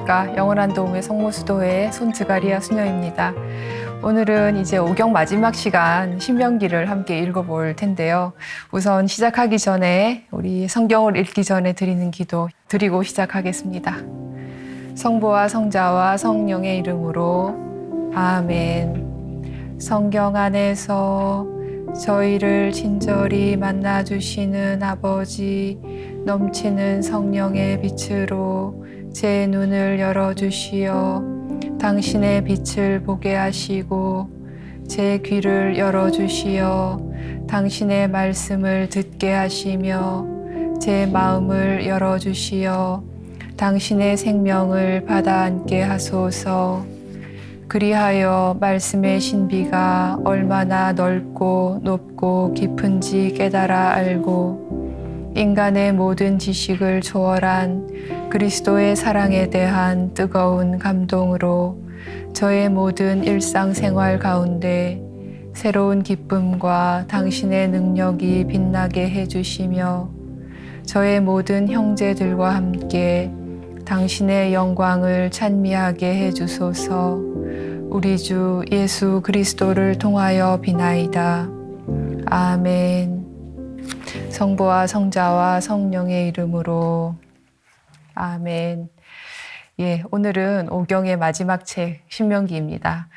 안녕하십니까. 영원한 도움의 성모수도회 손즈가리아 수녀입니다. 오늘은 이제 5경 마지막 시간 신명기를 함께 읽어볼 텐데요. 우선 시작하기 전에 우리 성경을 읽기 전에 드리는 기도 드리고 시작하겠습니다. 성부와 성자와 성령의 이름으로 아멘. 성경 안에서 저희를 친절히 만나주시는 아버지, 넘치는 성령의 빛으로 제 눈을 열어주시어 당신의 빛을 보게 하시고 제 귀를 열어주시어 당신의 말씀을 듣게 하시며 제 마음을 열어주시어 당신의 생명을 받아 안게 하소서. 그리하여 말씀의 신비가 얼마나 넓고 높고 깊은지 깨달아 알고 인간의 모든 지식을 초월한 그리스도의 사랑에 대한 뜨거운 감동으로 저의 모든 일상생활 가운데 새로운 기쁨과 당신의 능력이 빛나게 해주시며 저의 모든 형제들과 함께 당신의 영광을 찬미하게 해주소서. 우리 주 예수 그리스도를 통하여 비나이다. 아멘. 성부와 성자와 성령의 이름으로 아멘. 예, 오늘은 5경의 마지막 책 신명기입니다.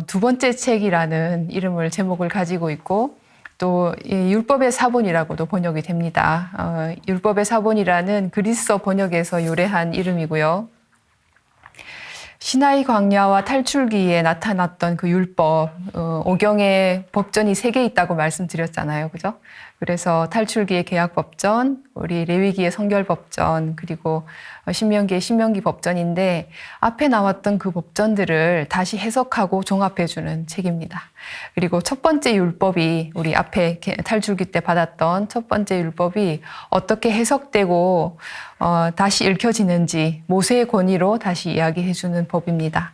두 번째 책이라는 제목을 가지고 있고 또 율법의 사본이라고도 번역이 됩니다. 율법의 사본이라는 그리스어 번역에서 유래한 이름이고요. 시나이 광야와 탈출기에 나타났던 그 율법, 5경의 법전이 3개 있다고 말씀드렸잖아요. 그죠? 그래서 탈출기의 계약법전, 우리 레위기의 성결법전, 그리고 신명기의 신명기 법전인데 앞에 나왔던 그 법전들을 다시 해석하고 종합해주는 책입니다. 그리고 첫 번째 율법이 우리 앞에 탈출기 때 받았던 첫 번째 율법이 어떻게 해석되고 다시 읽혀지는지 모세의 권위로 다시 이야기해주는 법입니다.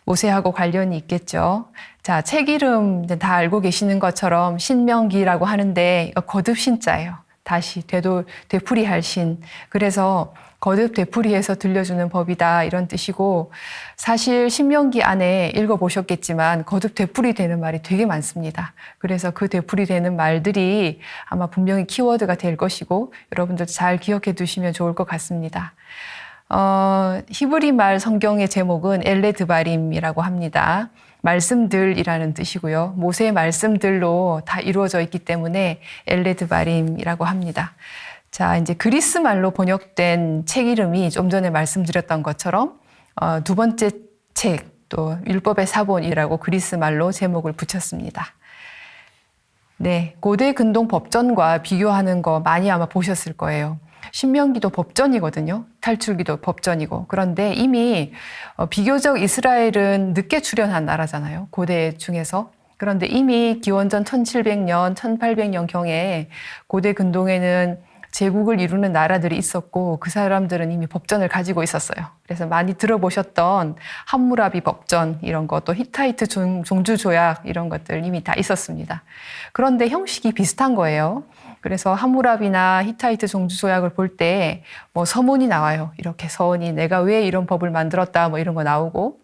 모세하고 관련이 있겠죠. 자, 책 이름 다 알고 계시는 것처럼 신명기라고 하는데 거듭 신자예요. 다시 되풀이할 신. 그래서 거듭 되풀이해서 들려주는 법이다 이런 뜻이고 사실 신명기 안에 읽어보셨겠지만 거듭 되풀이되는 말이 되게 많습니다. 그래서 그 되풀이되는 말들이 아마 분명히 키워드가 될 것이고 여러분들 잘 기억해 두시면 좋을 것 같습니다. 히브리 말 성경의 제목은 엘레 드바림이라고 합니다. 말씀들이라는 뜻이고요. 모세의 말씀들로 다 이루어져 있기 때문에 엘레 드바림이라고 합니다. 자, 이제 그리스 말로 번역된 책 이름이 좀 전에 말씀드렸던 것처럼 두 번째 책, 또 율법의 사본이라고 그리스 말로 제목을 붙였습니다. 네, 고대 근동 법전과 비교하는 거 많이 아마 보셨을 거예요. 신명기도 법전이거든요. 탈출기도 법전이고. 그런데 이미 비교적 이스라엘은 늦게 출현한 나라잖아요. 고대 중에서. 그런데 이미 기원전 1700년, 1800년경에 고대 근동에는 제국을 이루는 나라들이 있었고 그 사람들은 이미 법전을 가지고 있었어요. 그래서 많이 들어보셨던 함무라비 법전 이런 것, 또 히타이트 종주조약 이런 것들 이미 다 있었습니다. 그런데 형식이 비슷한 거예요. 그래서 함무라비나 히타이트 종주조약을 볼 때 뭐 서문이 나와요. 이렇게 서원이 내가 왜 이런 법을 만들었다 뭐 이런 거 나오고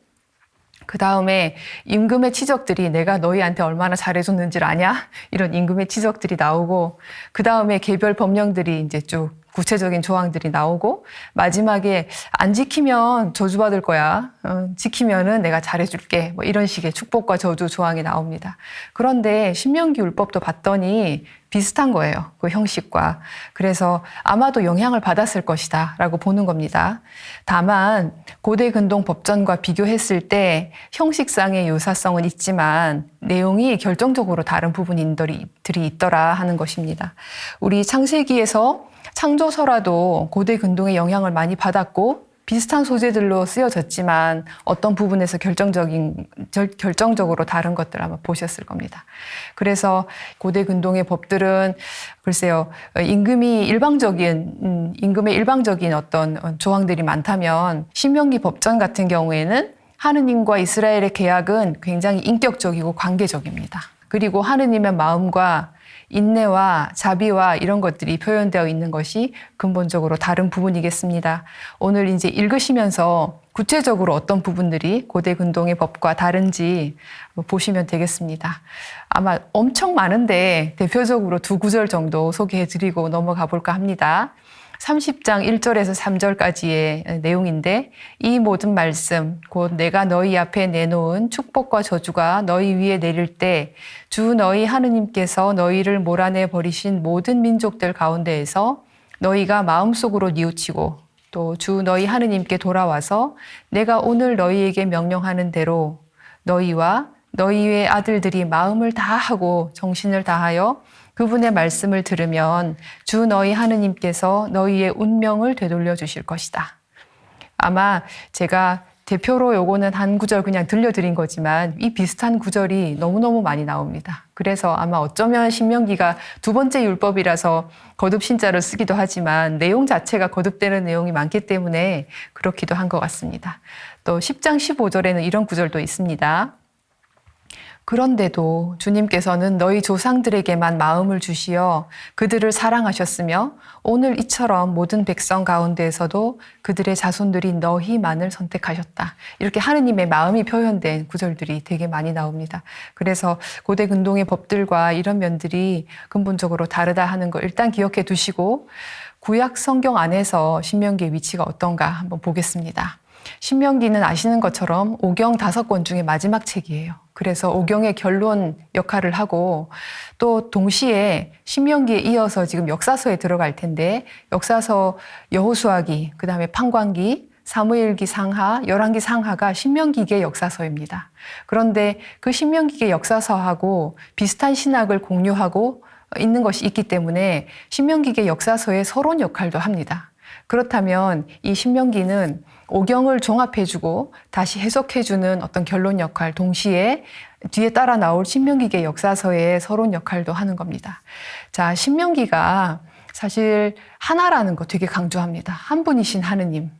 그 다음에 임금의 치적들이 내가 너희한테 얼마나 잘해줬는지를 아냐? 이런 임금의 치적들이 나오고 그 다음에 개별 법령들이 이제 쭉 구체적인 조항들이 나오고 마지막에 안 지키면 저주받을 거야. 지키면은 내가 잘해줄게. 뭐 이런 식의 축복과 저주 조항이 나옵니다. 그런데 신명기 율법도 봤더니 비슷한 거예요. 그 형식과. 그래서 아마도 영향을 받았을 것이다 라고 보는 겁니다. 다만 고대 근동 법전과 비교했을 때 형식상의 유사성은 있지만 내용이 결정적으로 다른 부분들이 있더라 하는 것입니다. 우리 창세기에서 창조서라도 고대 근동의 영향을 많이 받았고 비슷한 소재들로 쓰여졌지만 어떤 부분에서 결정적으로 다른 것들 아마 보셨을 겁니다. 그래서 고대 근동의 법들은 글쎄요, 임금의 일방적인 어떤 조항들이 많다면 신명기 법전 같은 경우에는 하느님과 이스라엘의 계약은 굉장히 인격적이고 관계적입니다. 그리고 하느님의 마음과 인내와 자비와 이런 것들이 표현되어 있는 것이 근본적으로 다른 부분이겠습니다. 오늘 이제 읽으시면서 구체적으로 어떤 부분들이 고대 근동의 법과 다른지 보시면 되겠습니다. 아마 엄청 많은데 대표적으로 두 구절 정도 소개해 드리고 넘어가 볼까 합니다. 30장 1절에서 3절까지의 내용인데, 이 모든 말씀 곧 내가 너희 앞에 내놓은 축복과 저주가 너희 위에 내릴 때 주 너희 하느님께서 너희를 몰아내 버리신 모든 민족들 가운데에서 너희가 마음속으로 뉘우치고 또 주 너희 하느님께 돌아와서 내가 오늘 너희에게 명령하는 대로 너희와 너희의 아들들이 마음을 다하고 정신을 다하여 그분의 말씀을 들으면 주 너희 하느님께서 너희의 운명을 되돌려 주실 것이다. 아마 제가 대표로 요거는 한 구절 그냥 들려드린 거지만 이 비슷한 구절이 너무너무 많이 나옵니다. 그래서 아마 어쩌면 신명기가 두 번째 율법이라서 거듭 신자를 쓰기도 하지만 내용 자체가 거듭되는 내용이 많기 때문에 그렇기도 한 것 같습니다. 또 10장 15절에는 이런 구절도 있습니다. 그런데도 주님께서는 너희 조상들에게만 마음을 주시어 그들을 사랑하셨으며 오늘 이처럼 모든 백성 가운데에서도 그들의 자손들이 너희만을 선택하셨다. 이렇게 하느님의 마음이 표현된 구절들이 되게 많이 나옵니다. 그래서 고대 근동의 법들과 이런 면들이 근본적으로 다르다 하는 거 일단 기억해 두시고, 구약 성경 안에서 신명기의 위치가 어떤가 한번 보겠습니다. 신명기는 아시는 것처럼 오경 5권 중에 마지막 책이에요. 그래서 오경의 결론 역할을 하고 또 동시에 신명기에 이어서 지금 역사서에 들어갈 텐데, 역사서 여호수아기, 그다음에 판관기, 사무엘기 상하, 열왕기 상하가 신명기의 역사서입니다. 그런데 그 신명기의 역사서하고 비슷한 신학을 공유하고 있는 것이 있기 때문에 신명기의 역사서의 서론 역할도 합니다. 그렇다면 이 신명기는 오경을 종합해주고 다시 해석해주는 어떤 결론 역할, 동시에 뒤에 따라 나올 신명기의 역사서의 서론 역할도 하는 겁니다. 자, 신명기가 사실 하나라는 거 되게 강조합니다. 한 분이신 하느님,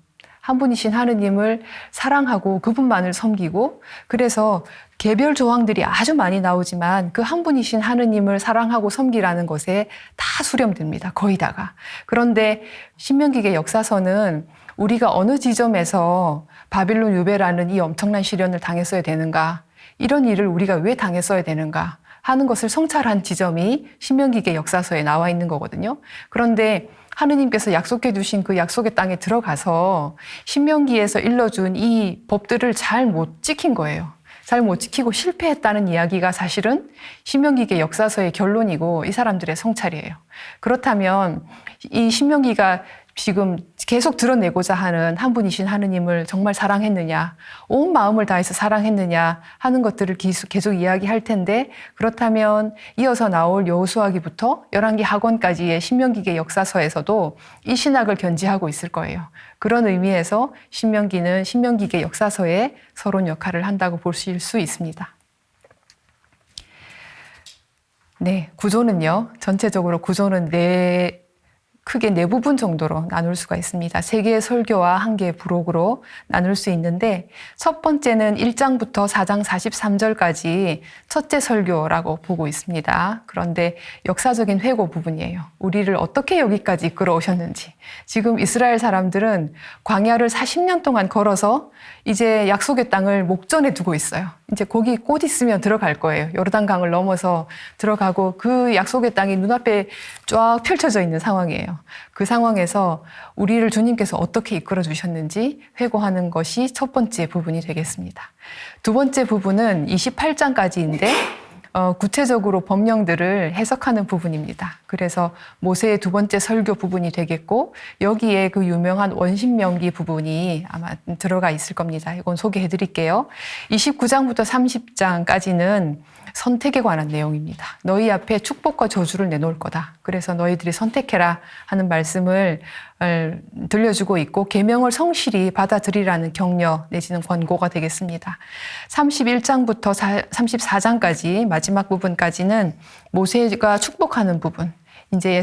한 분이신 하느님을 사랑하고 그분만을 섬기고, 그래서 개별 조항들이 아주 많이 나오지만 그 한 분이신 하느님을 사랑하고 섬기라는 것에 다 수렴됩니다. 거의 다가. 그런데 신명기의 역사서는 우리가 어느 지점에서 바빌론 유배라는 이 엄청난 시련을 당했어야 되는가, 이런 일을 우리가 왜 당했어야 되는가 하는 것을 성찰한 지점이 신명기의 역사서에 나와 있는 거거든요. 그런데 하느님께서 약속해 주신 그 약속의 땅에 들어가서 신명기에서 일러준 이 법들을 잘 못 지킨 거예요. 잘 못 지키고 실패했다는 이야기가 사실은 신명기의 역사서의 결론이고 이 사람들의 성찰이에요. 그렇다면 이 신명기가 지금 계속 드러내고자 하는 한 분이신 하느님을 정말 사랑했느냐, 온 마음을 다해서 사랑했느냐 하는 것들을 계속 이야기할 텐데, 그렇다면 이어서 나올 여호수아기부터 열왕기 하권까지의 신명기의 역사서에서도 이 신학을 견지하고 있을 거예요. 그런 의미에서 신명기는 신명기의 역사서의 서론 역할을 한다고 보실 수 있습니다. 네, 구조는요. 전체적으로 구조는 크게 네 부분 정도로 나눌 수가 있습니다. 3개의 설교와 1개의 부록으로 나눌 수 있는데, 첫 번째는 1장부터 4장 43절까지 첫째 설교라고 보고 있습니다. 그런데 역사적인 회고 부분이에요. 우리를 어떻게 여기까지 이끌어 오셨는지. 지금 이스라엘 사람들은 광야를 40년 동안 걸어서 이제 약속의 땅을 목전에 두고 있어요. 이제 거기 곧 있으면 들어갈 거예요. 요르단강을 넘어서 들어가고 그 약속의 땅이 눈앞에 쫙 펼쳐져 있는 상황이에요. 그 상황에서 우리를 주님께서 어떻게 이끌어 주셨는지 회고하는 것이 첫 번째 부분이 되겠습니다. 두 번째 부분은 28장까지인데 구체적으로 법령들을 해석하는 부분입니다. 그래서 모세의 두 번째 설교 부분이 되겠고, 여기에 그 유명한 원신명기 부분이 아마 들어가 있을 겁니다. 이건 소개해 드릴게요. 29장부터 30장까지는 선택에 관한 내용입니다. 너희 앞에 축복과 저주를 내놓을 거다. 그래서 너희들이 선택해라 하는 말씀을 들려주고 있고, 계명을 성실히 받아들이라는 격려 내지는 권고가 되겠습니다. 31장부터 34장까지 마지막 부분까지는 모세가 축복하는 부분, 이제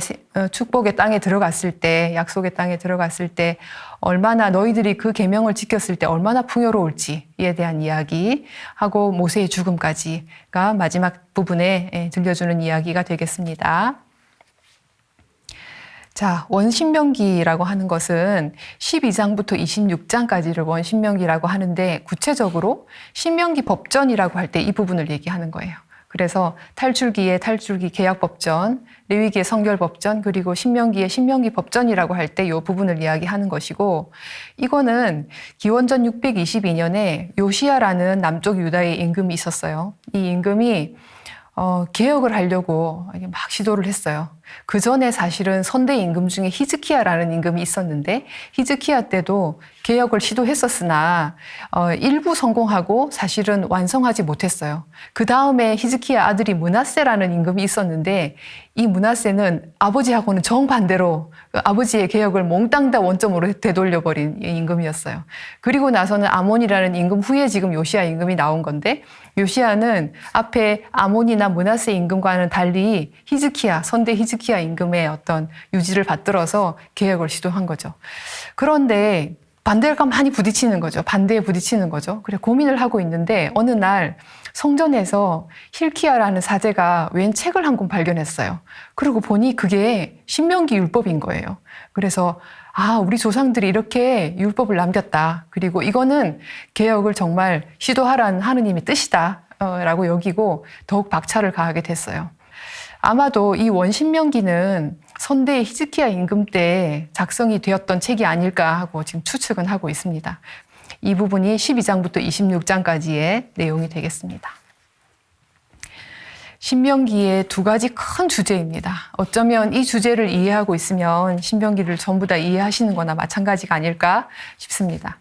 축복의 땅에 들어갔을 때, 약속의 땅에 들어갔을 때 얼마나 너희들이 그 계명을 지켰을 때 얼마나 풍요로울지에 대한 이야기하고 모세의 죽음까지가 마지막 부분에 들려주는 이야기가 되겠습니다. 자, 원신명기라고 하는 것은 12장부터 26장까지를 원신명기라고 하는데 구체적으로 신명기 법전이라고 할 때 이 부분을 얘기하는 거예요. 그래서 탈출기의 탈출기 계약법전, 레위기의 성결법전, 그리고 신명기의 신명기 법전이라고 할 때 이 부분을 이야기하는 것이고, 이거는 기원전 622년에 요시야라는 남쪽 유다의 임금이 있었어요. 이 임금이 개혁을 하려고 막 시도를 했어요. 그 전에 사실은 선대 임금 중에 히즈키야라는 임금이 있었는데 히즈키야 때도 개혁을 시도했었으나 일부 성공하고 사실은 완성하지 못했어요. 그 다음에 히즈키야 아들이 므낫세라는 임금이 있었는데 이 므낫세는 아버지하고는 정반대로 아버지의 개혁을 몽땅 다 원점으로 되돌려버린 임금이었어요. 그리고 나서는 아몬이라는 임금 후에 지금 요시야 임금이 나온 건데 요시야는 앞에 아몬이나 므낫세 임금과는 달리 히즈키야, 선대 히즈키야 임금의 어떤 유지를 받들어서 개혁을 시도한 거죠. 그런데 반대가 많이 부딪히는 거죠. 반대에 부딪히는 거죠. 그래 고민을 하고 있는데 어느 날 성전에서 힐키야라는 사제가 웬 책을 한 권 발견했어요. 그리고 보니 그게 신명기 율법인 거예요. 그래서 우리 조상들이 이렇게 율법을 남겼다. 그리고 이거는 개혁을 정말 시도하라는 하느님의 뜻이다. 라고 여기고 더욱 박차를 가하게 됐어요. 아마도 이 원신명기는 선대 히즈키야 임금 때 작성이 되었던 책이 아닐까 하고 지금 추측은 하고 있습니다. 이 부분이 12장부터 26장까지의 내용이 되겠습니다. 신명기의 두 가지 큰 주제입니다. 어쩌면 이 주제를 이해하고 있으면 신명기를 전부 다 이해하시는 거나 마찬가지가 아닐까 싶습니다.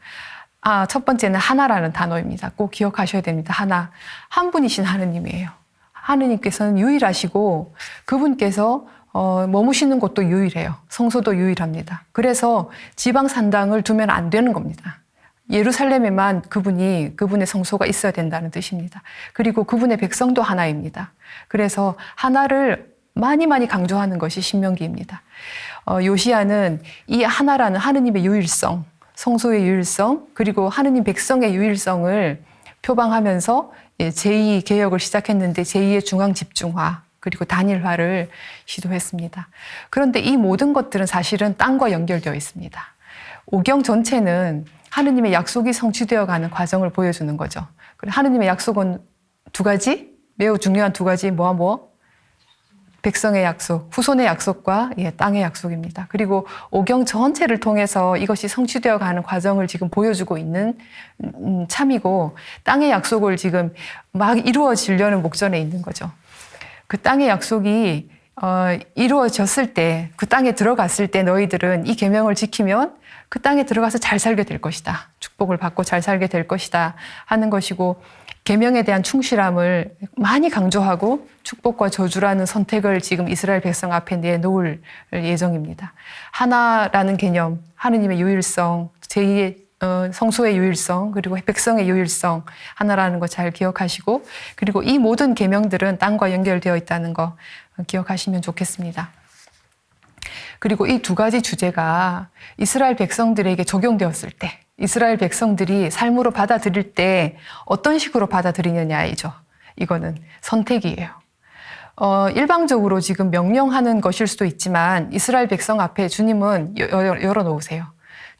첫 번째는 하나라는 단어입니다. 꼭 기억하셔야 됩니다. 하나. 한 분이신 하느님이에요. 하느님께서는 유일하시고 그분께서 머무시는 곳도 유일해요. 성소도 유일합니다. 그래서 지방 산당을 두면 안 되는 겁니다. 예루살렘에만 그분의 성소가 있어야 된다는 뜻입니다. 그리고 그분의 백성도 하나입니다. 그래서 하나를 많이 강조하는 것이 신명기입니다. 요시야는 이 하나라는 하느님의 유일성, 성소의 유일성, 그리고 하느님 백성의 유일성을 표방하면서 제2 개혁을 시작했는데 제2의 중앙 집중화, 그리고 단일화를 시도했습니다. 그런데 이 모든 것들은 사실은 땅과 연결되어 있습니다. 오경 전체는 하느님의 약속이 성취되어 가는 과정을 보여주는 거죠. 하느님의 약속은 두 가지, 매우 중요한 두 가지, 뭐? 백성의 약속, 후손의 약속과 땅의 약속입니다. 그리고 오경 전체를 통해서 이것이 성취되어 가는 과정을 지금 보여주고 있는 참이고 땅의 약속을 지금 막 이루어지려는 목전에 있는 거죠. 그 땅의 약속이 이루어졌을 때, 그 땅에 들어갔을 때 너희들은 이 계명을 지키면 그 땅에 들어가서 잘 살게 될 것이다. 축복을 받고 잘 살게 될 것이다 하는 것이고 계명에 대한 충실함을 많이 강조하고 축복과 저주라는 선택을 지금 이스라엘 백성 앞에 내놓을 예정입니다. 하나라는 개념, 하느님의 유일성, 제2의 성소의 유일성, 그리고 백성의 유일성 하나라는 거 잘 기억하시고 그리고 이 모든 계명들은 땅과 연결되어 있다는 거 기억하시면 좋겠습니다. 그리고 이 두 가지 주제가 이스라엘 백성들에게 적용되었을 때 이스라엘 백성들이 삶으로 받아들일 때 어떤 식으로 받아들이느냐이죠. 이거는 선택이에요. 일방적으로 지금 명령하는 것일 수도 있지만 이스라엘 백성 앞에 주님은 열어놓으세요.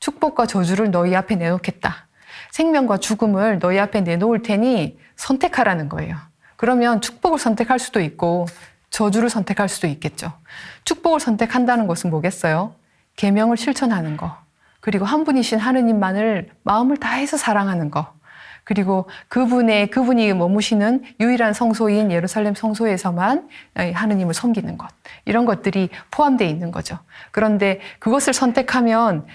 축복과 저주를 너희 앞에 내놓겠다. 생명과 죽음을 너희 앞에 내놓을 테니 선택하라는 거예요. 그러면 축복을 선택할 수도 있고 저주를 선택할 수도 있겠죠. 축복을 선택한다는 것은 뭐겠어요? 계명을 실천하는 거. 그리고 한 분이신 하느님만을 마음을 다해서 사랑하는 거. 그리고 그분이 머무시는 유일한 성소인 예루살렘 성소에서만 하느님을 섬기는 것. 이런 것들이 포함되어 있는 거죠. 그런데 그것을 선택하면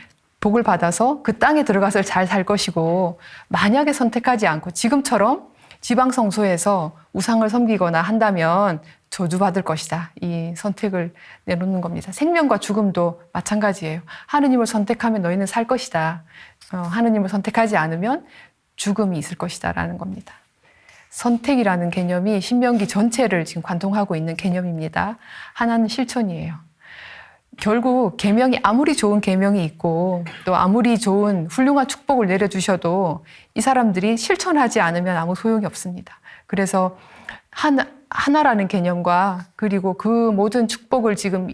복을 받아서 그 땅에 들어가서 잘 살 것이고 만약에 선택하지 않고 지금처럼 지방 성소에서 우상을 섬기거나 한다면 저주받을 것이다. 이 선택을 내놓는 겁니다. 생명과 죽음도 마찬가지예요. 하느님을 선택하면 너희는 살 것이다. 하느님을 선택하지 않으면 죽음이 있을 것이다 라는 겁니다. 선택이라는 개념이 신명기 전체를 지금 관통하고 있는 개념입니다. 하나는 실천이에요. 결국 계명이 아무리 좋은 계명이 있고 또 아무리 좋은 훌륭한 축복을 내려주셔도 이 사람들이 실천하지 않으면 아무 소용이 없습니다. 그래서 하나라는 개념과 그리고 그 모든 축복을 지금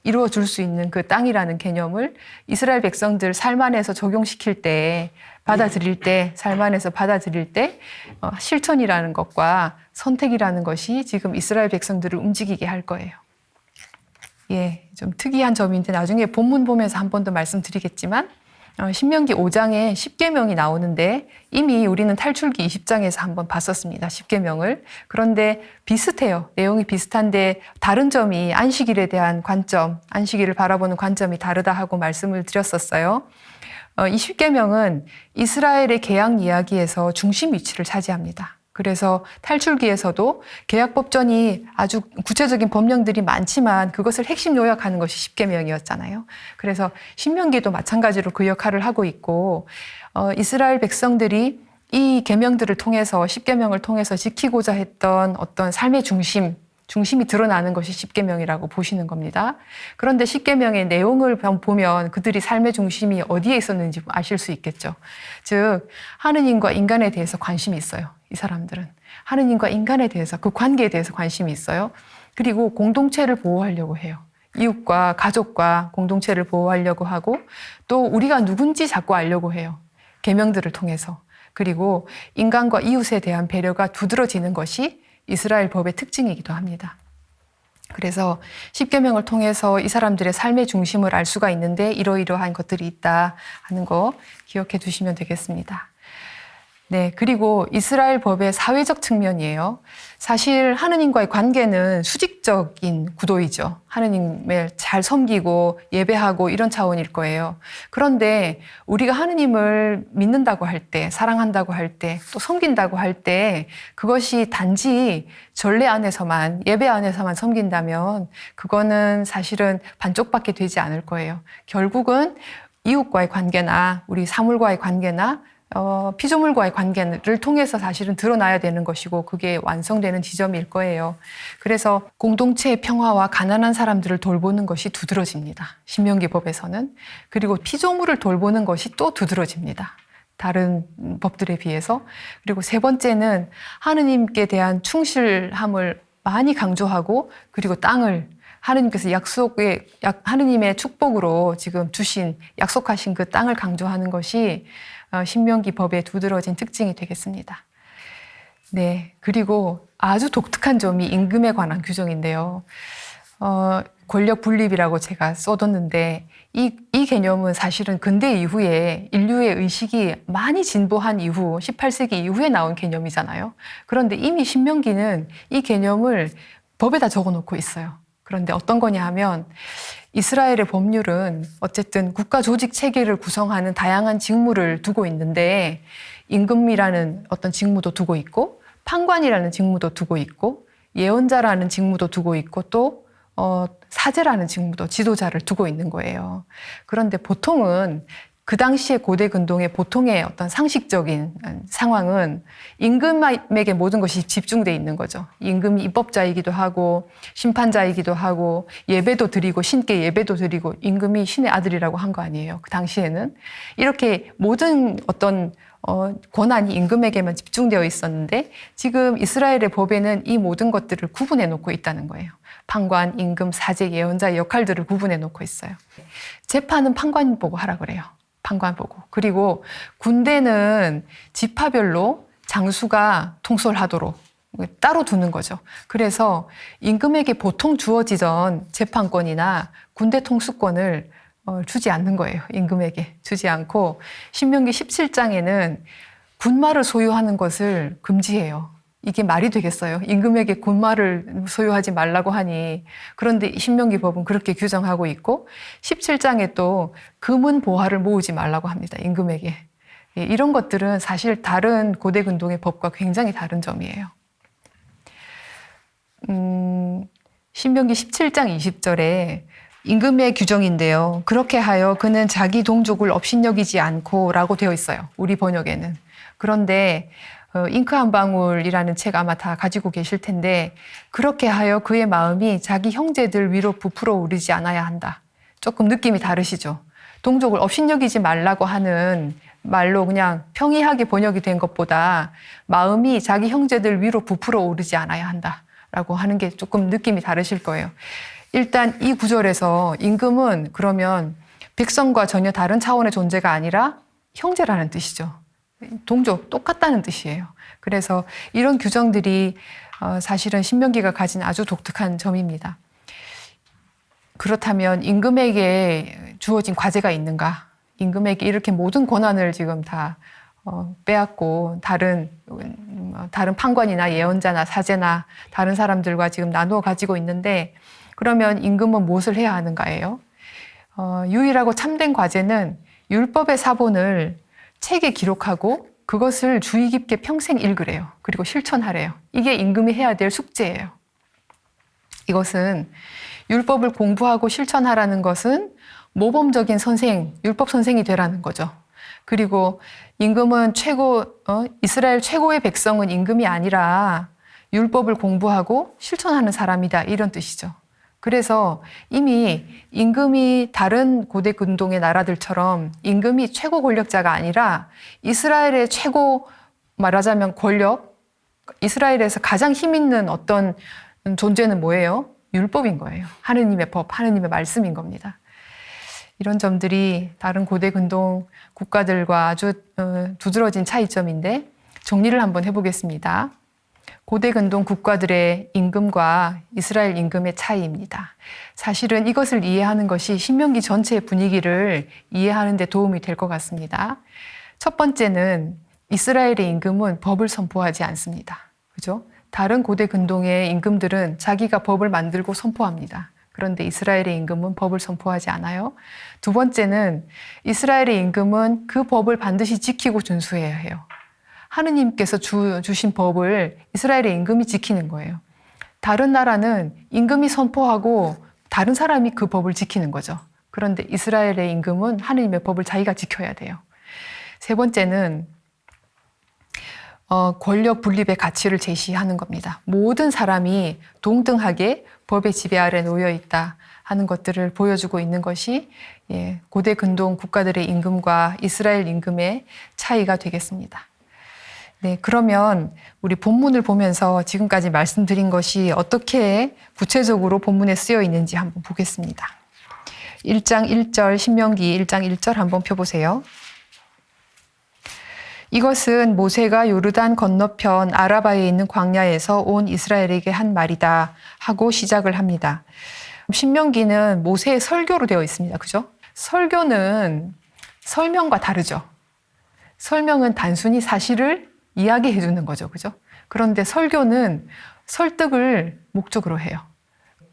이루어 줄 수 있는 그 땅이라는 개념을 이스라엘 백성들 삶 안에서 적용시킬 때, 받아들일 때, 삶 안에서 받아들일 때 실천이라는 것과 선택이라는 것이 지금 이스라엘 백성들을 움직이게 할 거예요. 예, 좀 특이한 점인데 나중에 본문 보면서 한 번 더 말씀드리겠지만 신명기 5장에 10계명이 나오는데 이미 우리는 탈출기 20장에서 한번 봤었습니다. 10계명을. 그런데 비슷해요. 내용이 비슷한데 다른 점이 안식일에 대한 관점, 안식일을 바라보는 관점이 다르다 하고 말씀을 드렸었어요. 이 10계명은 이스라엘의 계약 이야기에서 중심 위치를 차지합니다. 그래서 탈출기에서도 계약법전이 아주 구체적인 법령들이 많지만 그것을 핵심 요약하는 것이 10계명이었잖아요. 그래서 신명기도 마찬가지로 그 역할을 하고 있고 이스라엘 백성들이 이 계명들을 통해서 10계명을 통해서 지키고자 했던 어떤 삶의 중심이 드러나는 것이 10계명이라고 보시는 겁니다. 그런데 10계명의 내용을 보면 그들이 삶의 중심이 어디에 있었는지 아실 수 있겠죠. 즉 하느님과 인간에 대해서 관심이 있어요. 이 사람들은 하느님과 인간에 대해서 그 관계에 대해서 관심이 있어요. 그리고 공동체를 보호하려고 해요. 이웃과 가족과 공동체를 보호하려고 하고 또 우리가 누군지 자꾸 알려고 해요. 계명들을 통해서. 그리고 인간과 이웃에 대한 배려가 두드러지는 것이 이스라엘 법의 특징이기도 합니다. 그래서 10계명을 통해서 이 사람들의 삶의 중심을 알 수가 있는데 이러이러한 것들이 있다 하는 거 기억해 두시면 되겠습니다. 네, 그리고 이스라엘 법의 사회적 측면이에요. 사실 하느님과의 관계는 수직적인 구도이죠. 하느님을 잘 섬기고 예배하고 이런 차원일 거예요. 그런데 우리가 하느님을 믿는다고 할 때, 사랑한다고 할 때, 또 섬긴다고 할 때 그것이 단지 전례 안에서만, 예배 안에서만 섬긴다면 그거는 사실은 반쪽밖에 되지 않을 거예요. 결국은 이웃과의 관계나 우리 사물과의 관계나 피조물과의 관계를 통해서 사실은 드러나야 되는 것이고 그게 완성되는 지점일 거예요. 그래서 공동체의 평화와 가난한 사람들을 돌보는 것이 두드러집니다. 신명기 법에서는. 그리고 피조물을 돌보는 것이 또 두드러집니다. 다른 법들에 비해서. 그리고 세 번째는 하느님께 대한 충실함을 많이 강조하고 그리고 땅을 하느님께서 하느님의 축복으로 지금 약속하신 그 땅을 강조하는 것이 신명기 법에 두드러진 특징이 되겠습니다. 네, 그리고 아주 독특한 점이 임금에 관한 규정인데요. 권력 분립이라고 제가 써뒀는데 이 개념은 사실은 근대 이후에 인류의 의식이 많이 진보한 이후 18세기 이후에 나온 개념이잖아요. 그런데 이미 신명기는 이 개념을 법에다 적어놓고 있어요. 그런데 어떤 거냐 하면 이스라엘의 법률은 어쨌든 국가 조직 체계를 구성하는 다양한 직무를 두고 있는데 임금이라는 어떤 직무도 두고 있고 판관이라는 직무도 두고 있고 예언자라는 직무도 두고 있고 또 사제라는 직무도 지도자를 두고 있는 거예요. 그런데 보통은 그 당시의 고대 근동의 보통의 어떤 상식적인 상황은 임금에게 모든 것이 집중되어 있는 거죠. 임금이 입법자이기도 하고 심판자이기도 하고 예배도 드리고 신께 예배도 드리고 임금이 신의 아들이라고 한 거 아니에요. 그 당시에는. 이렇게 모든 어떤 권한이 임금에게만 집중되어 있었는데 지금 이스라엘의 법에는 이 모든 것들을 구분해 놓고 있다는 거예요. 판관, 임금, 사제, 예언자의 역할들을 구분해 놓고 있어요. 재판은 판관 보고 하라 그래요. 판관 보고. 그리고 군대는 지파별로 장수가 통솔하도록 따로 두는 거죠. 그래서 임금에게 보통 주어지던 재판권이나 군대 통수권을 주지 않는 거예요. 임금에게 주지 않고 신명기 17장에는 군마를 소유하는 것을 금지해요. 이게 말이 되겠어요? 임금에게 군마를 소유하지 말라고 하니. 그런데 신명기 법은 그렇게 규정하고 있고 17장에 또 금은 보화를 모으지 말라고 합니다. 임금에게. 이런 것들은 사실 다른 고대 근동의 법과 굉장히 다른 점이에요. 신명기 17장 20절에 임금의 규정인데요. 그렇게 하여 그는 자기 동족을 업신여기지 않고 라고 되어 있어요. 우리 번역에는. 그런데 잉크 한 방울이라는 책 아마 다 가지고 계실 텐데, 그렇게 하여 그의 마음이 자기 형제들 위로 부풀어 오르지 않아야 한다. 조금 느낌이 다르시죠? 동족을 업신여기지 말라고 하는 말로 그냥 평이하게 번역이 된 것보다 마음이 자기 형제들 위로 부풀어 오르지 않아야 한다라고 하는 게 조금 느낌이 다르실 거예요. 일단 이 구절에서 임금은 그러면 백성과 전혀 다른 차원의 존재가 아니라 형제라는 뜻이죠. 동족, 똑같다는 뜻이에요. 그래서 이런 규정들이 사실은 신명기가 가진 아주 독특한 점입니다. 그렇다면 임금에게 주어진 과제가 있는가? 임금에게 이렇게 모든 권한을 지금 다 빼앗고 다른 판관이나 예언자나 사제나 다른 사람들과 지금 나누어 가지고 있는데, 그러면 임금은 무엇을 해야 하는가예요? 유일하고 참된 과제는 율법의 사본을 책에 기록하고 그것을 주의 깊게 평생 읽으래요. 그리고 실천하래요. 이게 임금이 해야 될 숙제예요. 이것은 율법을 공부하고 실천하라는 것은 모범적인 선생, 율법 선생이 되라는 거죠. 그리고 임금은 이스라엘 최고의 백성은 임금이 아니라 율법을 공부하고 실천하는 사람이다, 이런 뜻이죠. 그래서 이미 임금이 다른 고대 근동의 나라들처럼 임금이 최고 권력자가 아니라 이스라엘의 최고, 말하자면 권력, 이스라엘에서 가장 힘 있는 어떤 존재는 뭐예요? 율법인 거예요. 하느님의 법, 하느님의 말씀인 겁니다. 이런 점들이 다른 고대 근동 국가들과 아주 두드러진 차이점인데, 정리를 한번 해보겠습니다. 고대 근동 국가들의 임금과 이스라엘 임금의 차이입니다. 사실은 이것을 이해하는 것이 신명기 전체의 분위기를 이해하는 데 도움이 될 것 같습니다. 첫 번째는 이스라엘의 임금은 법을 선포하지 않습니다. 그죠? 다른 고대 근동의 임금들은 자기가 법을 만들고 선포합니다. 그런데 이스라엘의 임금은 법을 선포하지 않아요. 두 번째는 이스라엘의 임금은 그 법을 반드시 지키고 준수해야 해요. 하느님께서 주신 법을 이스라엘의 임금이 지키는 거예요. 다른 나라는 임금이 선포하고 다른 사람이 그 법을 지키는 거죠. 그런데 이스라엘의 임금은 하느님의 법을 자기가 지켜야 돼요. 세 번째는 권력 분립의 가치를 제시하는 겁니다. 모든 사람이 동등하게 법의 지배 아래 놓여 있다 하는 것들을 보여주고 있는 것이 고대 근동 국가들의 임금과 이스라엘 임금의 차이가 되겠습니다. 네, 그러면 우리 본문을 보면서 지금까지 말씀드린 것이 어떻게 구체적으로 본문에 쓰여 있는지 한번 보겠습니다. 1장 1절, 신명기 1장 1절 한번 펴보세요. 이것은 모세가 요르단 건너편 아라바에 있는 광야에서 온 이스라엘에게 한 말이다 하고 시작을 합니다. 신명기는 모세의 설교로 되어 있습니다. 그죠? 설교는 설명과 다르죠. 설명은 단순히 사실을 이야기해 주는 거죠. 그죠? 그런데 설교는 설득을 목적으로 해요.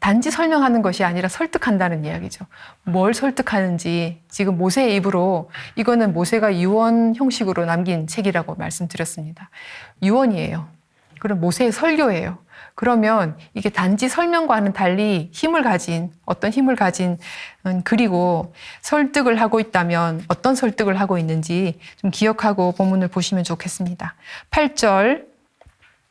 단지 설명하는 것이 아니라 설득한다는 이야기죠. 뭘 설득하는지 지금 모세의 입으로, 이거는 모세가 유언 형식으로 남긴 책이라고 말씀드렸습니다. 유언이에요. 그럼 모세의 설교예요. 그러면 이게 단지 설명과는 달리 어떤 힘을 가진 글이고, 설득을 하고 있다면 어떤 설득을 하고 있는지 좀 기억하고 본문을 보시면 좋겠습니다. 8절,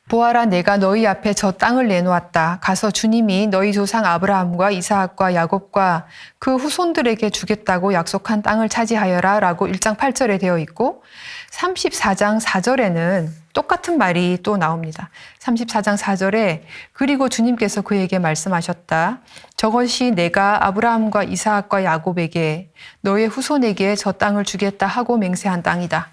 보아라, 내가 너희 앞에 저 땅을 내놓았다. 가서 주님이 너희 조상 아브라함과 이삭과 야곱과 그 후손들에게 주겠다고 약속한 땅을 차지하여라 라고 1장 8절에 되어 있고, 34장 4절에는 똑같은 말이 또 나옵니다. 34장 4절에 그리고 주님께서 그에게 말씀하셨다. 저것이 내가 아브라함과 이삭과 야곱에게 너의 후손에게 저 땅을 주겠다 하고 맹세한 땅이다.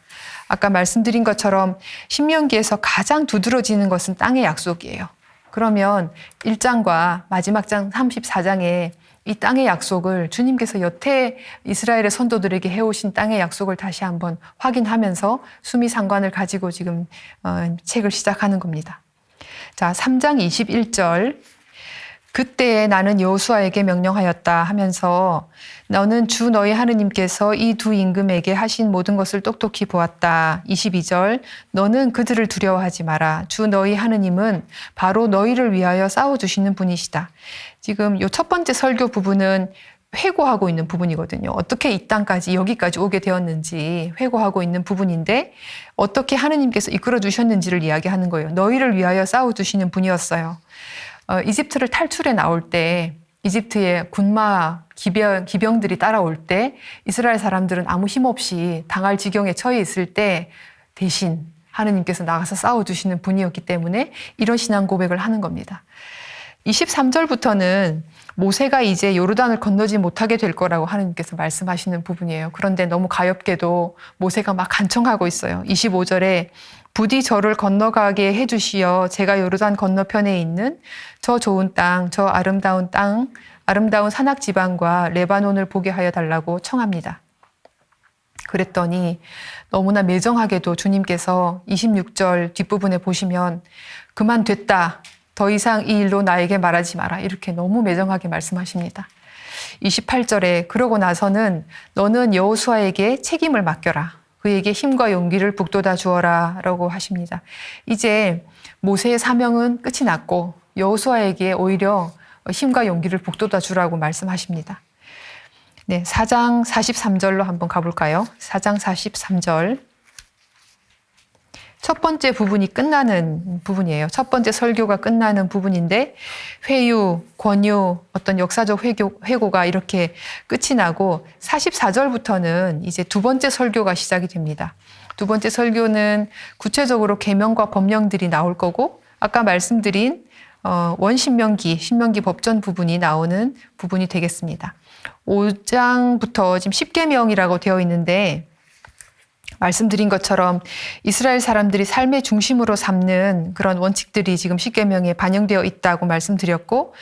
아까 말씀드린 것처럼 신명기에서 가장 두드러지는 것은 땅의 약속이에요. 그러면 1장과 마지막 장 34장에 이 땅의 약속을 주님께서 여태 이스라엘의 선도들에게 해오신 땅의 약속을 다시 한번 확인하면서 수미상관을 가지고 지금 책을 시작하는 겁니다. 자, 3장 21절. 그때에 나는 여호수아에게 명령하였다 하면서 너는 주 너희 하느님께서 이 두 임금에게 하신 모든 것을 똑똑히 보았다. 22절. 너는 그들을 두려워하지 마라. 주 너희 하느님은 바로 너희를 위하여 싸워주시는 분이시다. 지금 이 첫 번째 설교 부분은 회고하고 있는 부분이거든요. 어떻게 이 땅까지 여기까지 오게 되었는지 회고하고 있는 부분인데 어떻게 하느님께서 이끌어 주셨는지를 이야기하는 거예요. 너희를 위하여 싸워주시는 분이었어요. 이집트를 탈출해 나올 때 이집트의 군마 기병들이 따라올 때 이스라엘 사람들은 아무 힘없이 당할 지경에 처해 있을 때 대신 하느님께서 나가서 싸워주시는 분이었기 때문에 이런 신앙 고백을 하는 겁니다. 23절부터는 모세가 이제 요르단을 건너지 못하게 될 거라고 하느님께서 말씀하시는 부분이에요. 그런데 너무 가엾게도 모세가 막 간청하고 있어요. 25절에 부디 저를 건너가게 해주시어 제가 요르단 건너편에 있는 저 좋은 땅, 저 아름다운 땅, 아름다운 산악 지방과 레바논을 보게 하여 달라고 청합니다. 그랬더니 너무나 매정하게도 주님께서 26절 뒷부분에 보시면 그만 됐다. 더 이상 이 일로 나에게 말하지 마라. 이렇게 너무 매정하게 말씀하십니다. 28절에 그러고 나서는 너는 여호수아에게 책임을 맡겨라. 그에게 힘과 용기를 북돋아 주어라 라고 하십니다. 이제 모세의 사명은 끝이 났고 여호수아에게 오히려 힘과 용기를 북돋아 주라고 말씀하십니다. 네, 4장 43절로 한번 가볼까요? 4장 43절. 첫 번째 부분이 끝나는 부분이에요. 첫 번째 설교가 끝나는 부분인데 회유, 권유, 어떤 역사적 회고가 이렇게 끝이 나고 44절부터는 이제 두 번째 설교가 시작이 됩니다. 두 번째 설교는 구체적으로 계명과 법령들이 나올 거고 아까 말씀드린 원신명기, 신명기 법전 부분이 나오는 부분이 되겠습니다. 5장부터 지금 십계명이라고 되어 있는데 말씀드린 것처럼 이스라엘 사람들이 삶의 중심으로 삼는 그런 원칙들이 지금 십계명에 반영되어 있다고 말씀드렸고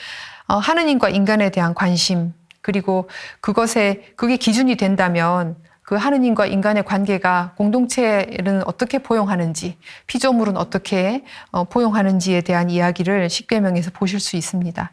하느님과 인간에 대한 관심 그리고 그게 기준이 된다면 그 하느님과 인간의 관계가 공동체는 어떻게 포용하는지 피조물은 어떻게 포용하는지에 대한 이야기를 십계명에서 보실 수 있습니다.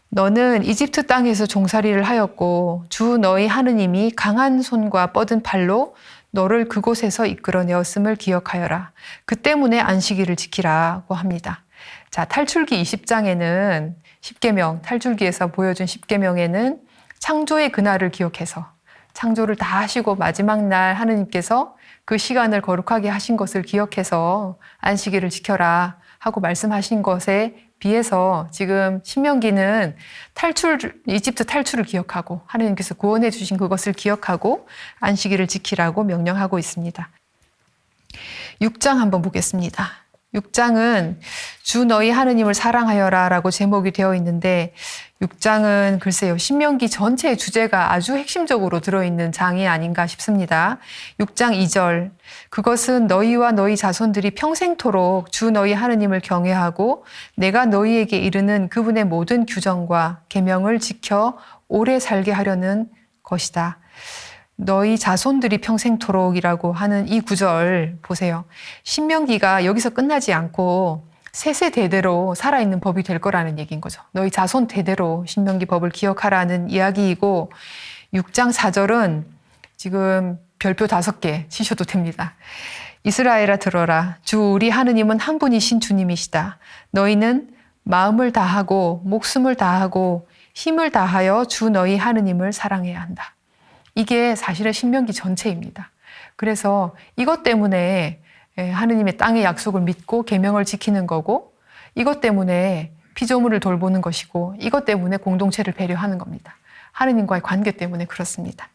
너는 이집트 땅에서 종살이를 하였고 주 너희 하느님이 강한 손과 뻗은 팔로 너를 그곳에서 이끌어내었음을 기억하여라. 그 때문에 안식일을 지키라고 합니다. 자, 탈출기 20장에는 십계명, 탈출기에서 보여준 십계명에는 창조의 그날을 기억해서 창조를 다 하시고 마지막 날 하느님께서 그 시간을 거룩하게 하신 것을 기억해서 안식일을 지켜라 하고 말씀하신 것에 비해서 지금 신명기는 이집트 탈출을 기억하고 하느님께서 구원해 주신 그것을 기억하고 안식일을 지키라고 명령하고 있습니다. 6장 한번 보겠습니다. 6장은 주 너희 하느님을 사랑하여라 라고 제목이 되어 있는데 6장은 글쎄요 신명기 전체의 주제가 아주 핵심적으로 들어있는 장이 아닌가 싶습니다. 6장 2절 그것은 너희와 너희 자손들이 평생토록 주 너희 하느님을 경외하고 내가 너희에게 이르는 그분의 모든 규정과 계명을 지켜 오래 살게 하려는 것이다. 너희 자손들이 평생토록이라고 하는 이 구절 보세요. 신명기가 여기서 끝나지 않고 세세대대로 살아있는 법이 될 거라는 얘기인 거죠. 너희 자손 대대로 신명기 법을 기억하라는 이야기이고 6장 4절은 지금 별표 5개 치셔도 됩니다. 이스라엘아 들어라. 주 우리 하느님은 한 분이신 주님이시다. 너희는 마음을 다하고 목숨을 다하고 힘을 다하여 주 너희 하느님을 사랑해야 한다. 이게 사실은 신명기 전체입니다. 그래서 이것 때문에 하느님의 땅의 약속을 믿고 계명을 지키는 거고 이것 때문에 피조물을 돌보는 것이고 이것 때문에 공동체를 배려하는 겁니다. 하느님과의 관계 때문에 그렇습니다.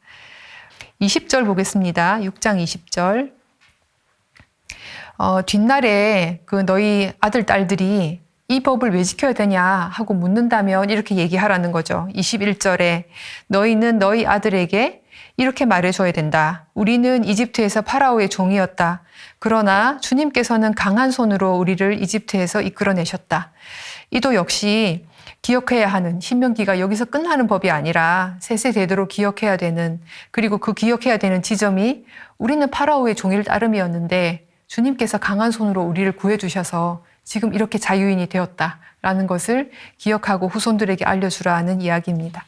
20절 보겠습니다. 6장 20절. 뒷날에 그 너희 아들, 딸들이 이 법을 왜 지켜야 되냐 하고 묻는다면 이렇게 얘기하라는 거죠. 21절에 너희는 너희 아들에게 이렇게 말해줘야 된다. 우리는 이집트에서 파라오의 종이었다. 그러나 주님께서는 강한 손으로 우리를 이집트에서 이끌어내셨다. 이도 역시 기억해야 하는 신명기가 여기서 끝나는 법이 아니라 세세대대로 기억해야 되는 그리고 그 기억해야 되는 지점이 우리는 파라오의 종일 따름이었는데 주님께서 강한 손으로 우리를 구해주셔서 지금 이렇게 자유인이 되었다라는 것을 기억하고 후손들에게 알려주라는 이야기입니다.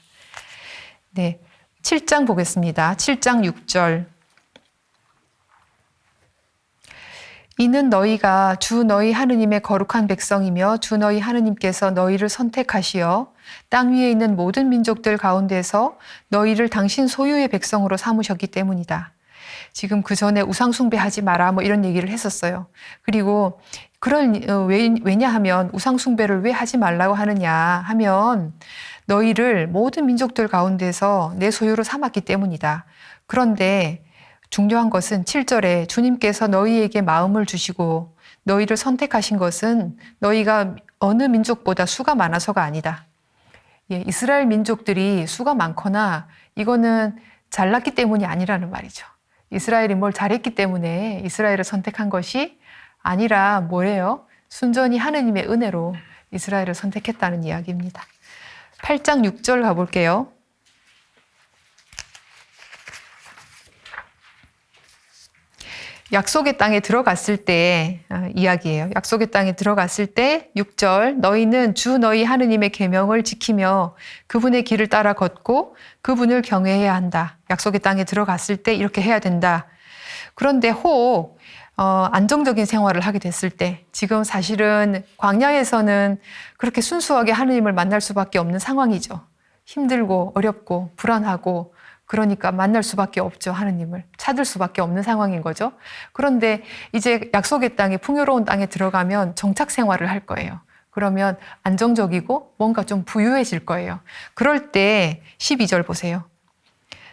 네, 7장 보겠습니다. 7장 6절. 이는 너희가 주 너희 하느님의 거룩한 백성이며 주 너희 하느님께서 너희를 선택하시어 땅 위에 있는 모든 민족들 가운데서 너희를 당신 소유의 백성으로 삼으셨기 때문이다. 지금 그 전에 우상 숭배하지 마라 뭐 이런 얘기를 했었어요. 그리고 왜냐하면 우상 숭배를 왜 하지 말라고 하느냐 하면 너희를 모든 민족들 가운데서 내 소유로 삼았기 때문이다. 그런데 중요한 것은 7절에 주님께서 너희에게 마음을 주시고 너희를 선택하신 것은 너희가 어느 민족보다 수가 많아서가 아니다. 예, 이스라엘 민족들이 수가 많거나 이거는 잘났기 때문이 아니라는 말이죠. 이스라엘이 뭘 잘했기 때문에 이스라엘을 선택한 것이 아니라 뭐예요? 순전히 하느님의 은혜로 이스라엘을 선택했다는 이야기입니다. 8장 6절 가볼게요. 약속의 땅에 들어갔을 때 이야기예요. 약속의 땅에 들어갔을 때 6절 너희는 주 너희 하느님의 계명을 지키며 그분의 길을 따라 걷고 그분을 경외해야 한다. 약속의 땅에 들어갔을 때 이렇게 해야 된다. 그런데 혹 안정적인 생활을 하게 됐을 때 지금 사실은 광야에서는 그렇게 순수하게 하느님을 만날 수밖에 없는 상황이죠. 힘들고 어렵고 불안하고 그러니까 만날 수밖에 없죠. 하느님을 찾을 수밖에 없는 상황인 거죠. 그런데 이제 약속의 땅에 풍요로운 땅에 들어가면 정착 생활을 할 거예요. 그러면 안정적이고 뭔가 좀 부유해질 거예요. 그럴 때 12절 보세요.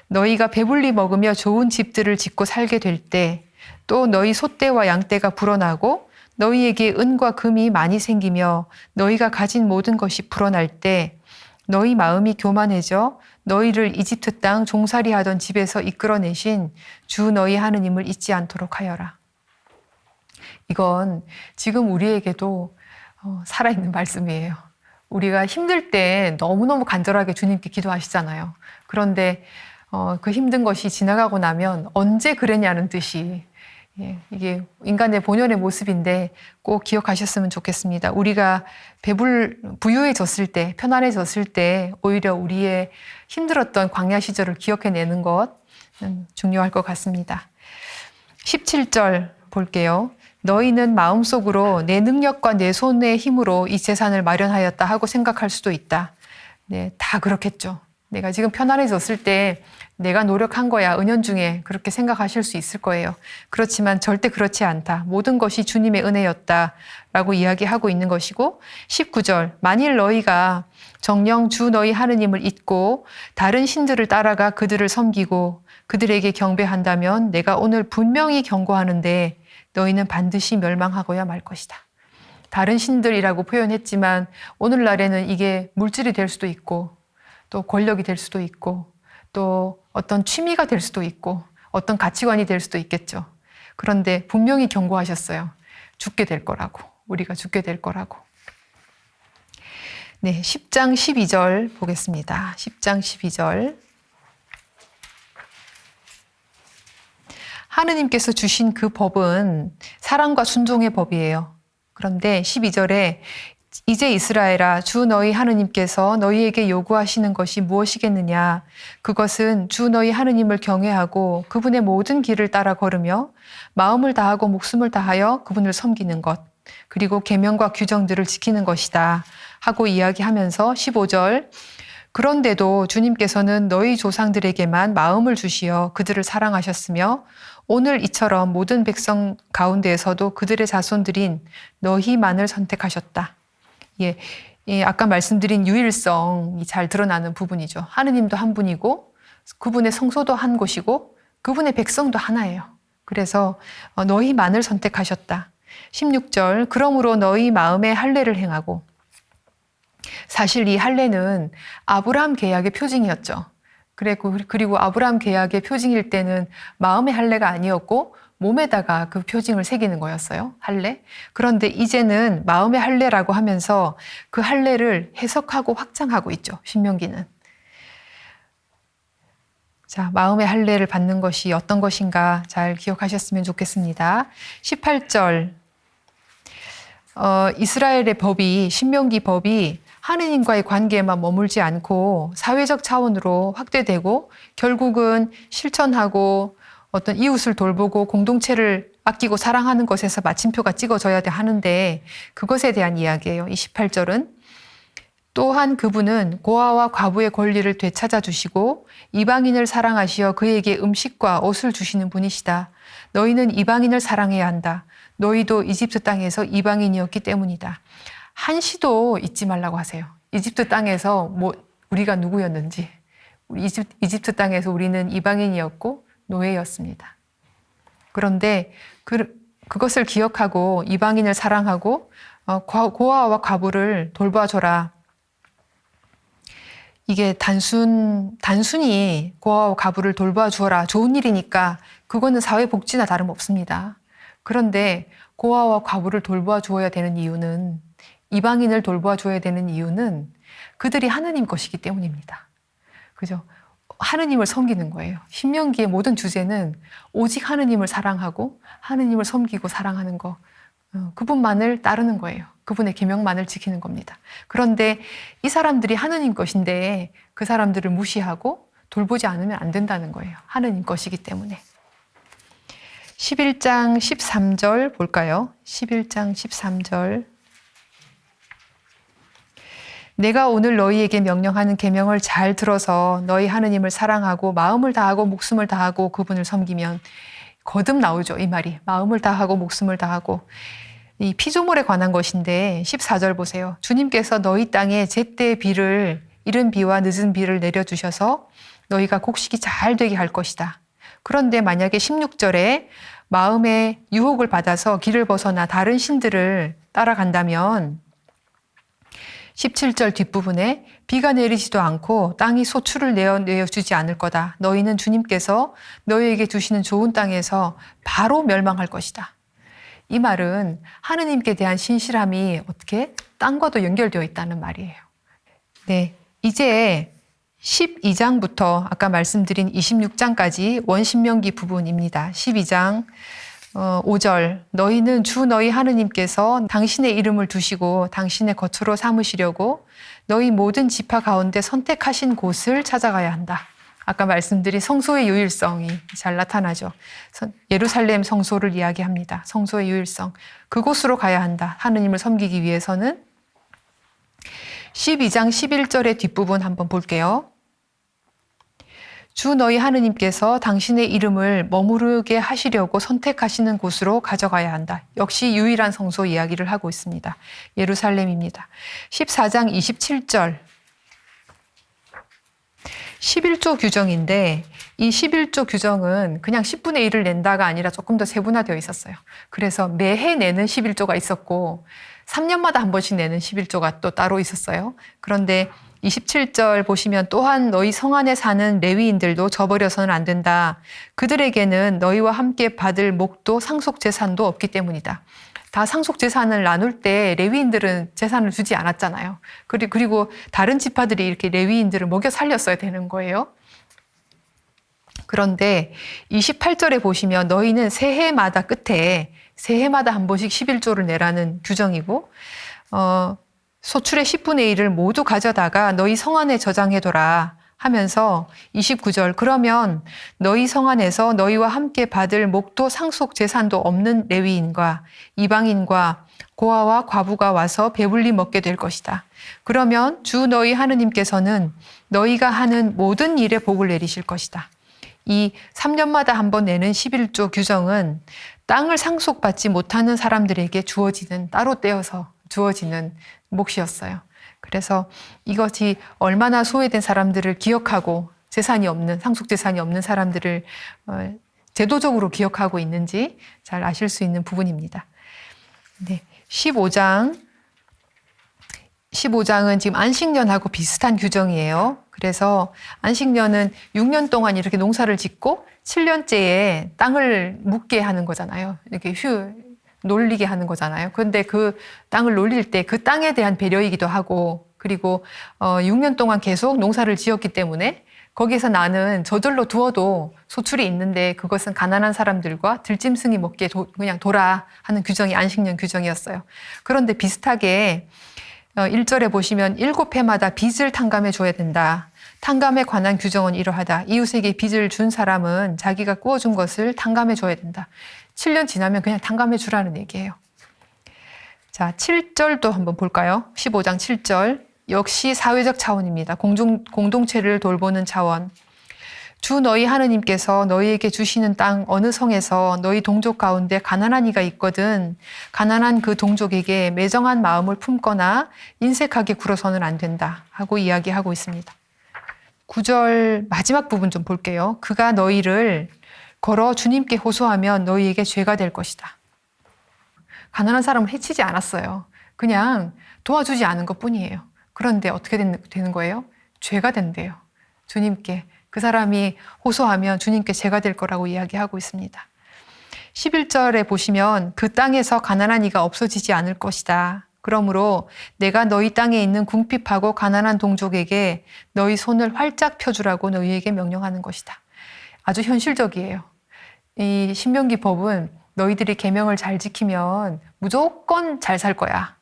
너희가 배불리 먹으며 좋은 집들을 짓고 살게 될 때 또 너희 소떼와 양떼가 불어나고 너희에게 은과 금이 많이 생기며 너희가 가진 모든 것이 불어날 때 너희 마음이 교만해져 너희를 이집트 땅 종살이 하던 집에서 이끌어내신 주 너희 하느님을 잊지 않도록 하여라. 이건 지금 우리에게도 살아있는 말씀이에요. 우리가 힘들 때 너무너무 간절하게 주님께 기도하시잖아요. 그런데 그 힘든 것이 지나가고 나면 언제 그랬냐는 듯이 이게 인간의 본연의 모습인데 꼭 기억하셨으면 좋겠습니다. 우리가 부유해졌을 때, 편안해졌을 때 오히려 우리의 힘들었던 광야 시절을 기억해내는 것 중요할 것 같습니다. 17절 볼게요. 너희는 마음속으로 내 능력과 내 손의 힘으로 이 재산을 마련하였다 하고 생각할 수도 있다. 네, 다 그렇겠죠. 내가 지금 편안해졌을 때 내가 노력한 거야 은연중에 그렇게 생각하실 수 있을 거예요. 그렇지만 절대 그렇지 않다. 모든 것이 주님의 은혜였다라고 이야기하고 있는 것이고 19절 만일 너희가 정녕 주 너희 하느님을 잊고 다른 신들을 따라가 그들을 섬기고 그들에게 경배한다면 내가 오늘 분명히 경고하는데 너희는 반드시 멸망하고야 말 것이다. 다른 신들이라고 표현했지만 오늘날에는 이게 물질이 될 수도 있고 또 권력이 될 수도 있고 또 어떤 취미가 될 수도 있고 어떤 가치관이 될 수도 있겠죠. 그런데 분명히 경고하셨어요. 죽게 될 거라고. 우리가 죽게 될 거라고. 네, 10장 12절 보겠습니다. 10장 12절. 하느님께서 주신 그 법은 사랑과 순종의 법이에요. 그런데 12절에 이제 이스라엘아 주 너희 하느님께서 너희에게 요구하시는 것이 무엇이겠느냐 그것은 주 너희 하느님을 경외하고 그분의 모든 길을 따라 걸으며 마음을 다하고 목숨을 다하여 그분을 섬기는 것 그리고 계명과 규정들을 지키는 것이다 하고 이야기하면서 15절 그런데도 주님께서는 너희 조상들에게만 마음을 주시어 그들을 사랑하셨으며 오늘 이처럼 모든 백성 가운데에서도 그들의 자손들인 너희만을 선택하셨다. 아까 말씀드린 유일성이 잘 드러나는 부분이죠. 하느님도 한 분이고 그분의 성소도 한 곳이고 그분의 백성도 하나예요. 그래서 너희만을 선택하셨다. 16절 그러므로 너희 마음에 할례를 행하고 사실 이 할례는 아브라함 계약의 표징이었죠. 그리고 아브라함 계약의 표징일 때는 마음의 할례가 아니었고 몸에다가 그 표징을 새기는 거였어요. 할례. 그런데 이제는 마음의 할례라고 하면서 그 할례를 해석하고 확장하고 있죠. 신명기는. 자, 마음의 할례를 받는 것이 어떤 것인가 잘 기억하셨으면 좋겠습니다. 18절. 이스라엘의 법이 신명기 법이 하느님과의 관계에만 머물지 않고 사회적 차원으로 확대되고 결국은 실천하고 어떤 이웃을 돌보고 공동체를 아끼고 사랑하는 것에서 마침표가 찍어져야 하는데 그것에 대한 이야기예요. 28절은 또한 그분은 고아와 과부의 권리를 되찾아 주시고 이방인을 사랑하시어 그에게 음식과 옷을 주시는 분이시다. 너희는 이방인을 사랑해야 한다. 너희도 이집트 땅에서 이방인이었기 때문이다. 한시도 잊지 말라고 하세요. 이집트 땅에서 우리가 누구였는지, 이집트 땅에서 우리는 이방인이었고 노예였습니다. 그런데 그것을 기억하고 이방인을 사랑하고 고아와 과부를 돌봐줘라. 이게 단순히 고아와 과부를 돌봐주어라 좋은 일이니까 그거는 사회복지나 다름없습니다. 그런데 고아와 과부를 돌봐주어야 되는 이유는, 이방인을 돌봐줘야 되는 이유는 그들이 하느님 것이기 때문입니다. 그죠? 하느님을 섬기는 거예요. 신명기의 모든 주제는 오직 하느님을 사랑하고 하느님을 섬기고 사랑하는 거, 그분만을 따르는 거예요. 그분의 계명만을 지키는 겁니다. 그런데 이 사람들이 하느님 것인데 그 사람들을 무시하고 돌보지 않으면 안 된다는 거예요. 하느님 것이기 때문에. 11장 13절 볼까요? 11장 13절. 내가 오늘 너희에게 명령하는 계명을 잘 들어서 너희 하느님을 사랑하고 마음을 다하고 목숨을 다하고 그분을 섬기면, 거듭 나오죠, 이 말이. 마음을 다하고 목숨을 다하고. 이 피조물에 관한 것인데 14절 보세요. 주님께서 너희 땅에 제때 비를, 이른 비와 늦은 비를 내려주셔서 너희가 곡식이 잘 되게 할 것이다. 그런데 만약에 16절에 마음의 유혹을 받아서 길을 벗어나 다른 신들을 따라간다면 17절 뒷부분에 비가 내리지도 않고 땅이 소출을 내어주지 않을 거다. 너희는 주님께서 너희에게 주시는 좋은 땅에서 바로 멸망할 것이다. 이 말은 하느님께 대한 신실함이 어떻게 땅과도 연결되어 있다는 말이에요. 네, 이제 12장부터 아까 말씀드린 26장까지 원신명기 부분입니다. 12장 5절, 너희는 주 너희 하느님께서 당신의 이름을 두시고 당신의 거처로 삼으시려고 너희 모든 지파 가운데 선택하신 곳을 찾아가야 한다. 아까 말씀드린 성소의 유일성이 잘 나타나죠. 예루살렘 성소를 이야기합니다. 성소의 유일성. 그곳으로 가야 한다. 하느님을 섬기기 위해서는. 12장 11절의 뒷부분 한번 볼게요. 주 너희 하느님께서 당신의 이름을 머무르게 하시려고 선택하시는 곳으로 가져가야 한다. 역시 유일한 성소 이야기를 하고 있습니다. 예루살렘입니다. 14장 27절. 11조 규정인데 이 11조 규정은 그냥 10분의 1을 낸다가 아니라 조금 더 세분화되어 있었어요. 그래서 매해 내는 11조가 있었고 3년마다 한 번씩 내는 11조가 또 따로 있었어요. 그런데 27절 보시면 또한 너희 성 안에 사는 레위인들도 저버려서는 안 된다. 그들에게는 너희와 함께 받을 목도 상속 재산도 없기 때문이다. 다 상속 재산을 나눌 때 레위인들은 재산을 주지 않았잖아요. 그리고 다른 지파들이 이렇게 레위인들을 먹여 살렸어야 되는 거예요. 그런데 28절에 보시면 너희는 새해마다 끝에 새해마다 한 번씩 11조를 내라는 규정이고 소출의 10분의 1을 모두 가져다가 너희 성 안에 저장해둬라 하면서 29절, 그러면 너희 성 안에서 너희와 함께 받을 목도 상속 재산도 없는 레위인과 이방인과 고아와 과부가 와서 배불리 먹게 될 것이다. 그러면 주 너희 하느님께서는 너희가 하는 모든 일에 복을 내리실 것이다. 이 3년마다 한 번 내는 11조 규정은 땅을 상속받지 못하는 사람들에게 따로 떼어서 주어지는 몫이었어요. 그래서 이것이 얼마나 소외된 사람들을 기억하고 재산이 없는, 상속 재산이 없는 사람들을 제도적으로 기억하고 있는지 잘 아실 수 있는 부분입니다. 네, 15장은 지금 안식년하고 비슷한 규정이에요. 그래서 안식년은 6년 동안 이렇게 농사를 짓고 7년째에 땅을 묵게 하는 거잖아요. 이렇게 놀리게 하는 거잖아요. 그런데 그 땅을 놀릴 때 그 땅에 대한 배려이기도 하고, 그리고 6년 동안 계속 농사를 지었기 때문에 거기에서 나는 저절로 두어도 소출이 있는데 그것은 가난한 사람들과 들짐승이 먹기에 그냥 둬라 하는 규정이 안식년 규정이었어요. 그런데 비슷하게 1절에 보시면 7해마다 빚을 탕감해 줘야 된다. 탕감에 관한 규정은 이러하다. 이웃에게 빚을 준 사람은 자기가 꾸어준 것을 탕감해 줘야 된다. 7년 지나면 그냥 탕감해 주라는 얘기예요. 자, 7절도 한번 볼까요? 15장 7절. 역시 사회적 차원입니다. 공동체를 돌보는 차원. 주 너희 하느님께서 너희에게 주시는 땅 어느 성에서 너희 동족 가운데 가난한 이가 있거든 가난한 그 동족에게 매정한 마음을 품거나 인색하게 굴어서는 안 된다 하고 이야기하고 있습니다. 9절 마지막 부분 좀 볼게요. 그가 너희를 걸어 주님께 호소하면 너희에게 죄가 될 것이다. 가난한 사람을 해치지 않았어요. 그냥 도와주지 않은 것뿐이에요. 그런데 어떻게 되는 거예요? 죄가 된대요. 주님께. 그 사람이 호소하면 주님께 죄가 될 거라고 이야기하고 있습니다. 11절에 보시면 그 땅에서 가난한 이가 없어지지 않을 것이다. 그러므로 내가 너희 땅에 있는 궁핍하고 가난한 동족에게 너희 손을 활짝 펴주라고 너희에게 명령하는 것이다. 아주 현실적이에요. 이 신명기 법은 너희들이 계명을 잘 지키면 무조건 잘 살 거야.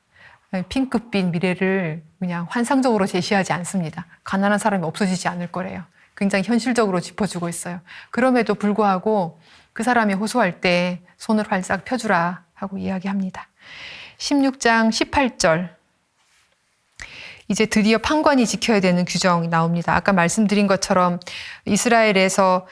핑크빛 미래를 그냥 환상적으로 제시하지 않습니다. 가난한 사람이 없어지지 않을 거래요. 굉장히 현실적으로 짚어주고 있어요. 그럼에도 불구하고 그 사람이 호소할 때 손을 활짝 펴주라 하고 이야기합니다. 16장 18절. 이제 드디어 판관이 지켜야 되는 규정이 나옵니다. 아까 말씀드린 것처럼 이스라엘에서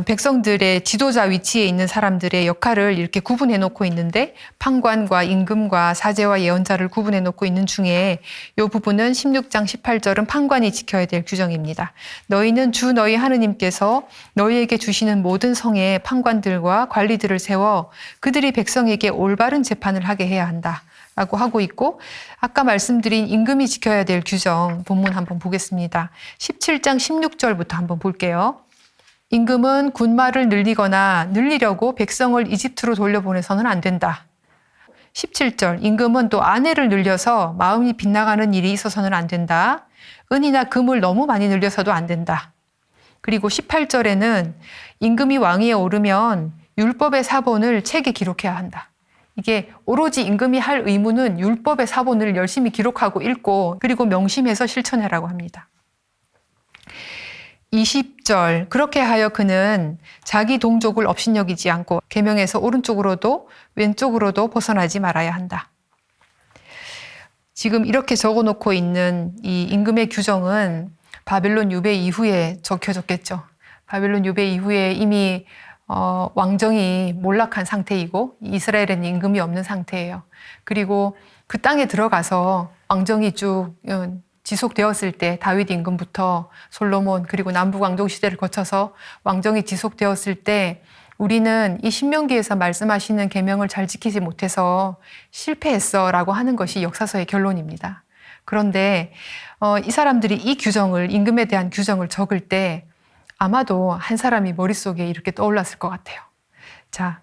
백성들의 지도자 위치에 있는 사람들의 역할을 이렇게 구분해 놓고 있는데 판관과 임금과 사제와 예언자를 구분해 놓고 있는 중에 이 부분은 16장 18절은 판관이 지켜야 될 규정입니다. 너희는 주 너희 하느님께서 너희에게 주시는 모든 성에 판관들과 관리들을 세워 그들이 백성에게 올바른 재판을 하게 해야 한다. 라고 하고 있고 아까 말씀드린 임금이 지켜야 될 규정 본문 한번 보겠습니다. 17장 16절부터 한번 볼게요. 임금은 군마를 늘리려고 백성을 이집트로 돌려보내서는 안 된다. 17절 임금은 또 아내를 늘려서 마음이 빗나가는 일이 있어서는 안 된다. 은이나 금을 너무 많이 늘려서도 안 된다. 그리고 18절에는 임금이 왕위에 오르면 율법의 사본을 책에 기록해야 한다. 이게 오로지 임금이 할 의무는 율법의 사본을 열심히 기록하고 읽고 그리고 명심해서 실천하라고 합니다. 20절 그렇게 하여 그는 자기 동족을 업신여기지 않고 계명에서 오른쪽으로도 왼쪽으로도 벗어나지 말아야 한다. 지금 이렇게 적어놓고 있는 이 임금의 규정은 바벨론 유배 이후에 적혀졌겠죠. 바벨론 유배 이후에 이미 왕정이 몰락한 상태이고 이스라엘에는 임금이 없는 상태예요. 그리고 그 땅에 들어가서 왕정이 쭉 지속되었을 때 다윗 임금부터 솔로몬 그리고 남북 왕정 시대를 거쳐서 왕정이 지속되었을 때 우리는 이 신명기에서 말씀하시는 계명을 잘 지키지 못해서 실패했어라고 하는 것이 역사서의 결론입니다. 그런데 이 사람들이 이 규정을 임금에 대한 규정을 적을 때 아마도 한 사람이 머릿속에 이렇게 떠올랐을 것 같아요. 자,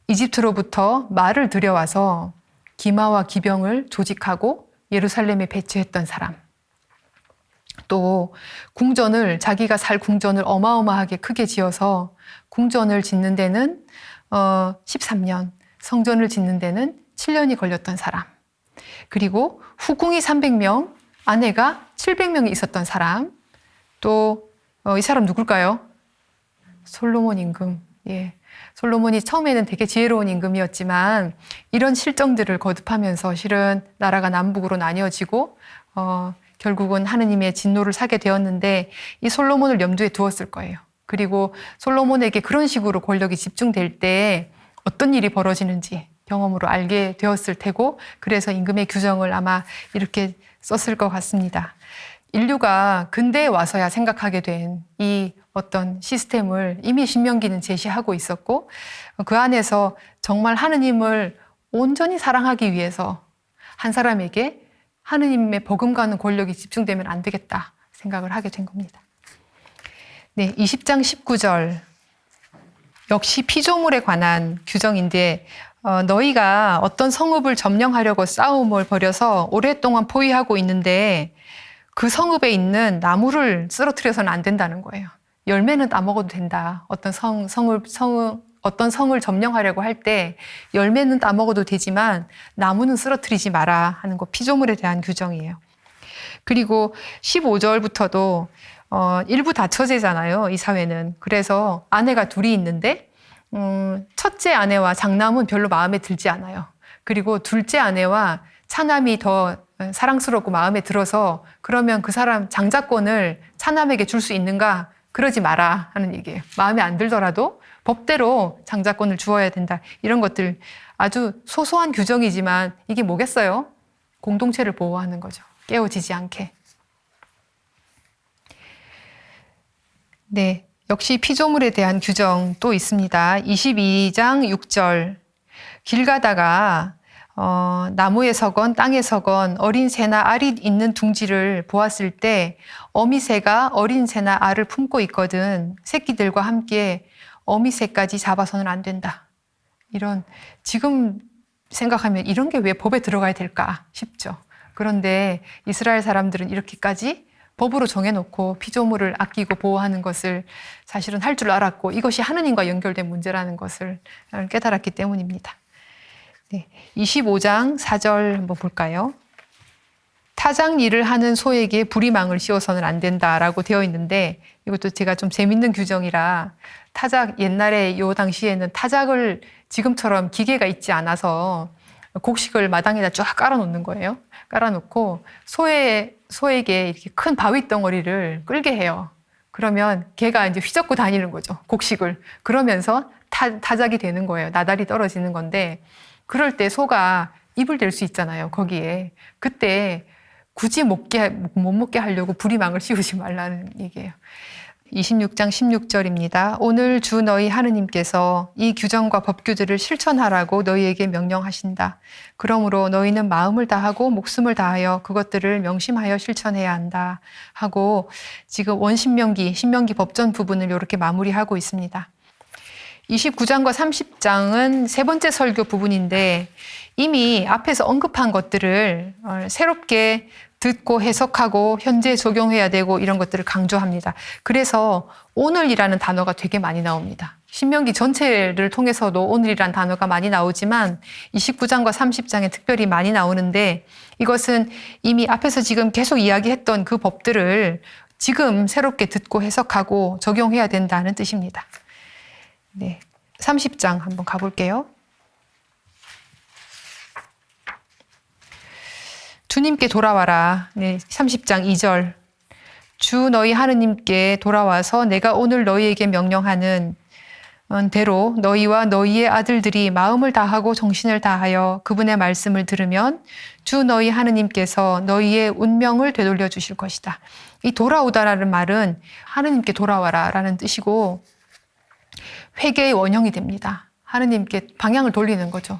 이집트로부터 말을 들여와서 기마와 기병을 조직하고 예루살렘에 배치했던 사람. 또 궁전을 자기가 살 궁전을 어마어마하게 크게 지어서 궁전을 짓는 데는 13년, 성전을 짓는 데는 7년이 걸렸던 사람. 그리고 후궁이 300명, 아내가 700명이 있었던 사람. 또 이 사람 누굴까요? 솔로몬 임금. 예. 솔로몬이 처음에는 되게 지혜로운 임금이었지만 이런 실정들을 거듭하면서 실은 나라가 남북으로 나뉘어지고 결국은 하느님의 진노를 사게 되었는데 이 솔로몬을 염두에 두었을 거예요. 그리고 솔로몬에게 그런 식으로 권력이 집중될 때 어떤 일이 벌어지는지 경험으로 알게 되었을 테고 그래서 임금의 규정을 아마 이렇게 썼을 것 같습니다. 인류가 근대에 와서야 생각하게 된 이 어떤 시스템을 이미 신명기는 제시하고 있었고 그 안에서 정말 하느님을 온전히 사랑하기 위해서 한 사람에게 하느님의 버금가는 권력이 집중되면 안 되겠다 생각을 하게 된 겁니다. 네, 20장 19절 역시 피조물에 관한 규정인데 너희가 어떤 성읍을 점령하려고 싸움을 벌여서 오랫동안 포위하고 있는데 그 성읍에 있는 나무를 쓰러뜨려서는 안 된다는 거예요. 열매는 따먹어도 된다. 어떤 성을 점령하려고 할 때 열매는 따먹어도 되지만 나무는 쓰러뜨리지 마라 하는 거 피조물에 대한 규정이에요. 그리고 15절부터도 일부 다처제잖아요. 이 사회는. 그래서 아내가 둘이 있는데 첫째 아내와 장남은 별로 마음에 들지 않아요. 그리고 둘째 아내와 차남이 더 사랑스럽고 마음에 들어서 그러면 그 사람 장자권을 차남에게 줄 수 있는가? 그러지 마라 하는 얘기예요. 마음에 안 들더라도 법대로 장자권을 주어야 된다. 이런 것들 아주 소소한 규정이지만 이게 뭐겠어요? 공동체를 보호하는 거죠. 깨어지지 않게. 네, 역시 피조물에 대한 규정 또 있습니다. 22장 6절. 길 가다가 나무에 서건 땅에 서건 어린 새나 알이 있는 둥지를 보았을 때 어미새가 어린 새나 알을 품고 있거든 새끼들과 함께 어미새까지 잡아서는 안 된다. 이런 지금 생각하면 이런 게 왜 법에 들어가야 될까 싶죠. 그런데 이스라엘 사람들은 이렇게까지 법으로 정해놓고 피조물을 아끼고 보호하는 것을 사실은 할 줄 알았고 이것이 하느님과 연결된 문제라는 것을 깨달았기 때문입니다. 네, 25장 4절 한번 볼까요? 타작 일을 하는 소에게 부리망을 씌워서는 안 된다라고 되어 있는데 이것도 제가 좀 재밌는 규정이라 타작 옛날에 요 당시에는 타작을 지금처럼 기계가 있지 않아서 곡식을 마당에다 쫙 깔아놓는 거예요. 깔아놓고 소에게 이렇게 큰 바위 덩어리를 끌게 해요. 그러면 걔가 이제 휘젓고 다니는 거죠. 곡식을. 그러면서 타작이 되는 거예요. 나달이 떨어지는 건데 그럴 때 소가 입을 댈 수 있잖아요. 거기에. 그때 굳이 못 먹게 하려고 부리망을 씌우지 말라는 얘기예요. 26장 16절입니다. 오늘 주 너희 하느님께서 이 규정과 법규들을 실천하라고 너희에게 명령하신다. 그러므로 너희는 마음을 다하고 목숨을 다하여 그것들을 명심하여 실천해야 한다. 하고 지금 원신명기, 신명기 법전 부분을 이렇게 마무리하고 있습니다. 29장과 30장은 세 번째 설교 부분인데 이미 앞에서 언급한 것들을 새롭게 듣고 해석하고 현재 적용해야 되고 이런 것들을 강조합니다. 그래서 오늘이라는 단어가 되게 많이 나옵니다. 신명기 전체를 통해서도 오늘이라는 단어가 많이 나오지만 29장과 30장에 특별히 많이 나오는데 이것은 이미 앞에서 지금 계속 이야기했던 그 법들을 지금 새롭게 듣고 해석하고 적용해야 된다는 뜻입니다. 네, 30장 한번 가볼게요. 주님께 돌아와라. 네, 30장 2절. 주 너희 하느님께 돌아와서 내가 오늘 너희에게 명령하는 대로 너희와 너희의 아들들이 마음을 다하고 정신을 다하여 그분의 말씀을 들으면 주 너희 하느님께서 너희의 운명을 되돌려 주실 것이다. 이 돌아오다라는 말은 하느님께 돌아와라라는 뜻이고 회개의 원형이 됩니다. 하느님께 방향을 돌리는 거죠.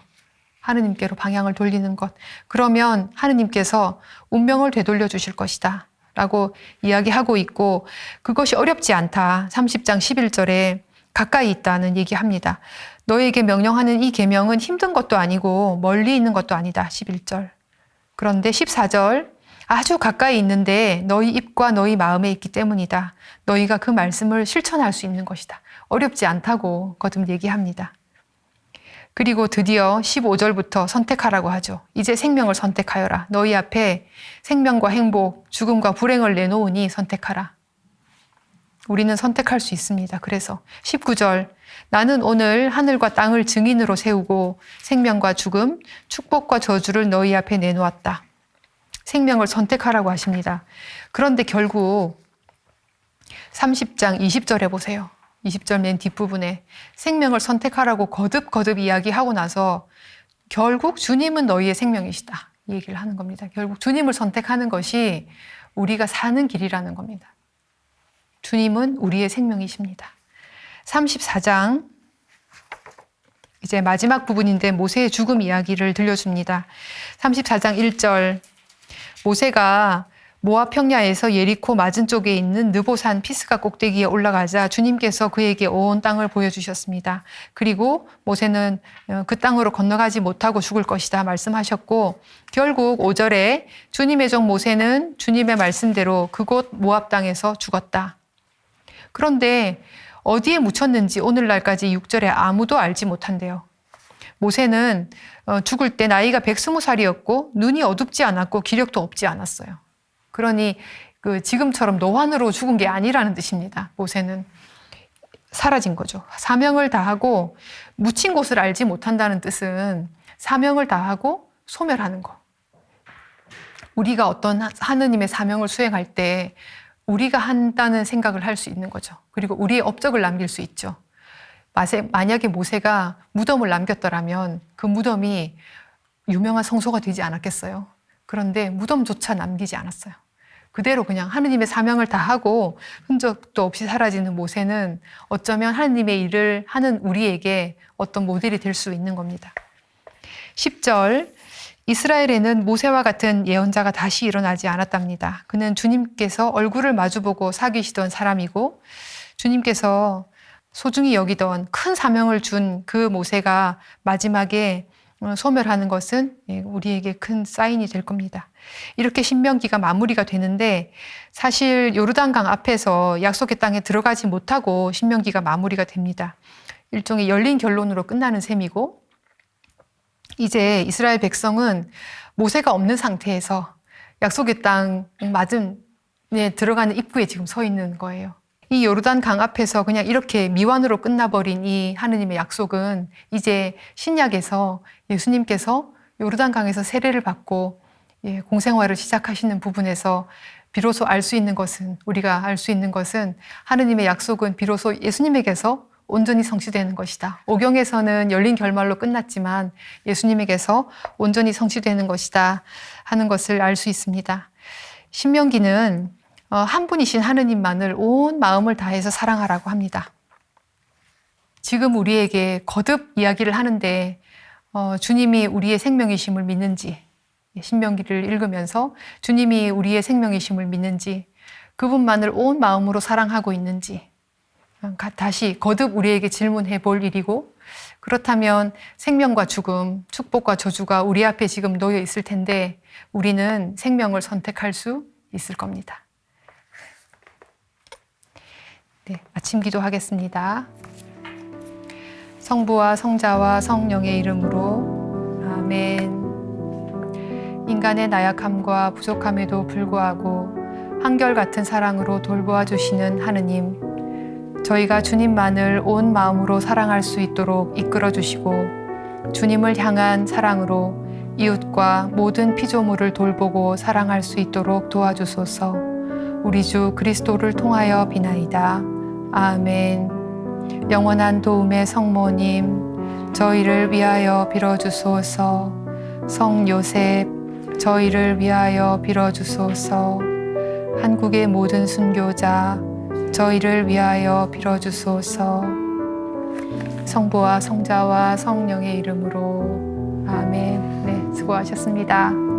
하느님께로 방향을 돌리는 것. 그러면 하느님께서 운명을 되돌려 주실 것이다 라고 이야기하고 있고 그것이 어렵지 않다. 30장 11절에 가까이 있다는 얘기합니다. 너희에게 명령하는 이 계명은 힘든 것도 아니고 멀리 있는 것도 아니다. 11절. 그런데 14절 아주 가까이 있는데 너희 입과 너희 마음에 있기 때문이다. 너희가 그 말씀을 실천할 수 있는 것이다. 어렵지 않다고 거듭 얘기합니다. 그리고 드디어 15절부터 선택하라고 하죠. 이제 생명을 선택하여라. 너희 앞에 생명과 행복, 죽음과 불행을 내놓으니 선택하라. 우리는 선택할 수 있습니다. 그래서 19절 나는 오늘 하늘과 땅을 증인으로 세우고 생명과 죽음, 축복과 저주를 너희 앞에 내놓았다. 생명을 선택하라고 하십니다. 그런데 결국 30장 20절에 보세요. 20절 맨 뒷부분에 생명을 선택하라고 거듭 이야기하고 나서 결국 주님은 너희의 생명이시다. 이 얘기를 하는 겁니다. 결국 주님을 선택하는 것이 우리가 사는 길이라는 겁니다. 주님은 우리의 생명이십니다. 34장 이제 마지막 부분인데 모세의 죽음 이야기를 들려줍니다. 34장 1절 모세가 모압 평야에서 예리코 맞은 쪽에 있는 느보산 피스가 꼭대기에 올라가자 주님께서 그에게 온 땅을 보여주셨습니다. 그리고 모세는 그 땅으로 건너가지 못하고 죽을 것이다 말씀하셨고 결국 5절에 주님의 종 모세는 주님의 말씀대로 그곳 모압 땅에서 죽었다. 그런데 어디에 묻혔는지 오늘날까지 6절에 아무도 알지 못한대요. 모세는 죽을 때 나이가 120살이었고 눈이 어둡지 않았고 기력도 없지 않았어요. 그러니 지금처럼 노환으로 죽은 게 아니라는 뜻입니다. 모세는 사라진 거죠. 사명을 다하고 묻힌 곳을 알지 못한다는 뜻은 사명을 다하고 소멸하는 거. 우리가 어떤 하느님의 사명을 수행할 때 우리가 한다는 생각을 할 수 있는 거죠. 그리고 우리의 업적을 남길 수 있죠. 만약에 모세가 무덤을 남겼더라면 그 무덤이 유명한 성소가 되지 않았겠어요. 그런데 무덤조차 남기지 않았어요. 그대로 그냥 하느님의 사명을 다하고 흔적도 없이 사라지는 모세는 어쩌면 하느님의 일을 하는 우리에게 어떤 모델이 될 수 있는 겁니다. 10절, 이스라엘에는 모세와 같은 예언자가 다시 일어나지 않았답니다. 그는 주님께서 얼굴을 마주보고 사귀시던 사람이고 주님께서 소중히 여기던 큰 사명을 준 그 모세가 마지막에 소멸하는 것은 우리에게 큰 사인이 될 겁니다. 이렇게 신명기가 마무리가 되는데 사실 요르단강 앞에서 약속의 땅에 들어가지 못하고 신명기가 마무리가 됩니다. 일종의 열린 결론으로 끝나는 셈이고 이제 이스라엘 백성은 모세가 없는 상태에서 약속의 땅 맞은에 들어가는 입구에 지금 서 있는 거예요. 이 요르단 강 앞에서 그냥 이렇게 미완으로 끝나버린 이 하느님의 약속은 이제 신약에서 예수님께서 요르단 강에서 세례를 받고 공생활을 시작하시는 부분에서 비로소 알 수 있는 것은 우리가 알 수 있는 것은 하느님의 약속은 비로소 예수님에게서 온전히 성취되는 것이다. 오경에서는 열린 결말로 끝났지만 예수님에게서 온전히 성취되는 것이다 하는 것을 알 수 있습니다. 신명기는 한 분이신 하느님만을 온 마음을 다해서 사랑하라고 합니다. 지금 우리에게 거듭 이야기를 하는데 주님이 우리의 생명이심을 믿는지, 신명기를 읽으면서 주님이 우리의 생명이심을 믿는지, 그분만을 온 마음으로 사랑하고 있는지 다시 거듭 우리에게 질문해 볼 일이고, 그렇다면 생명과 죽음, 축복과 저주가 우리 앞에 지금 놓여 있을 텐데 우리는 생명을 선택할 수 있을 겁니다. 네, 아침 기도하겠습니다. 성부와 성자와 성령의 이름으로 아멘. 인간의 나약함과 부족함에도 불구하고 한결같은 사랑으로 돌보아 주시는 하느님, 저희가 주님만을 온 마음으로 사랑할 수 있도록 이끌어 주시고 주님을 향한 사랑으로 이웃과 모든 피조물을 돌보고 사랑할 수 있도록 도와주소서. 우리 주 그리스도를 통하여 비나이다. 아멘. 영원한 도움의 성모님, 저희를 위하여 빌어주소서. 성 요셉, 저희를 위하여 빌어주소서. 한국의 모든 순교자, 저희를 위하여 빌어주소서. 성부와 성자와 성령의 이름으로 아멘. 네, 수고하셨습니다.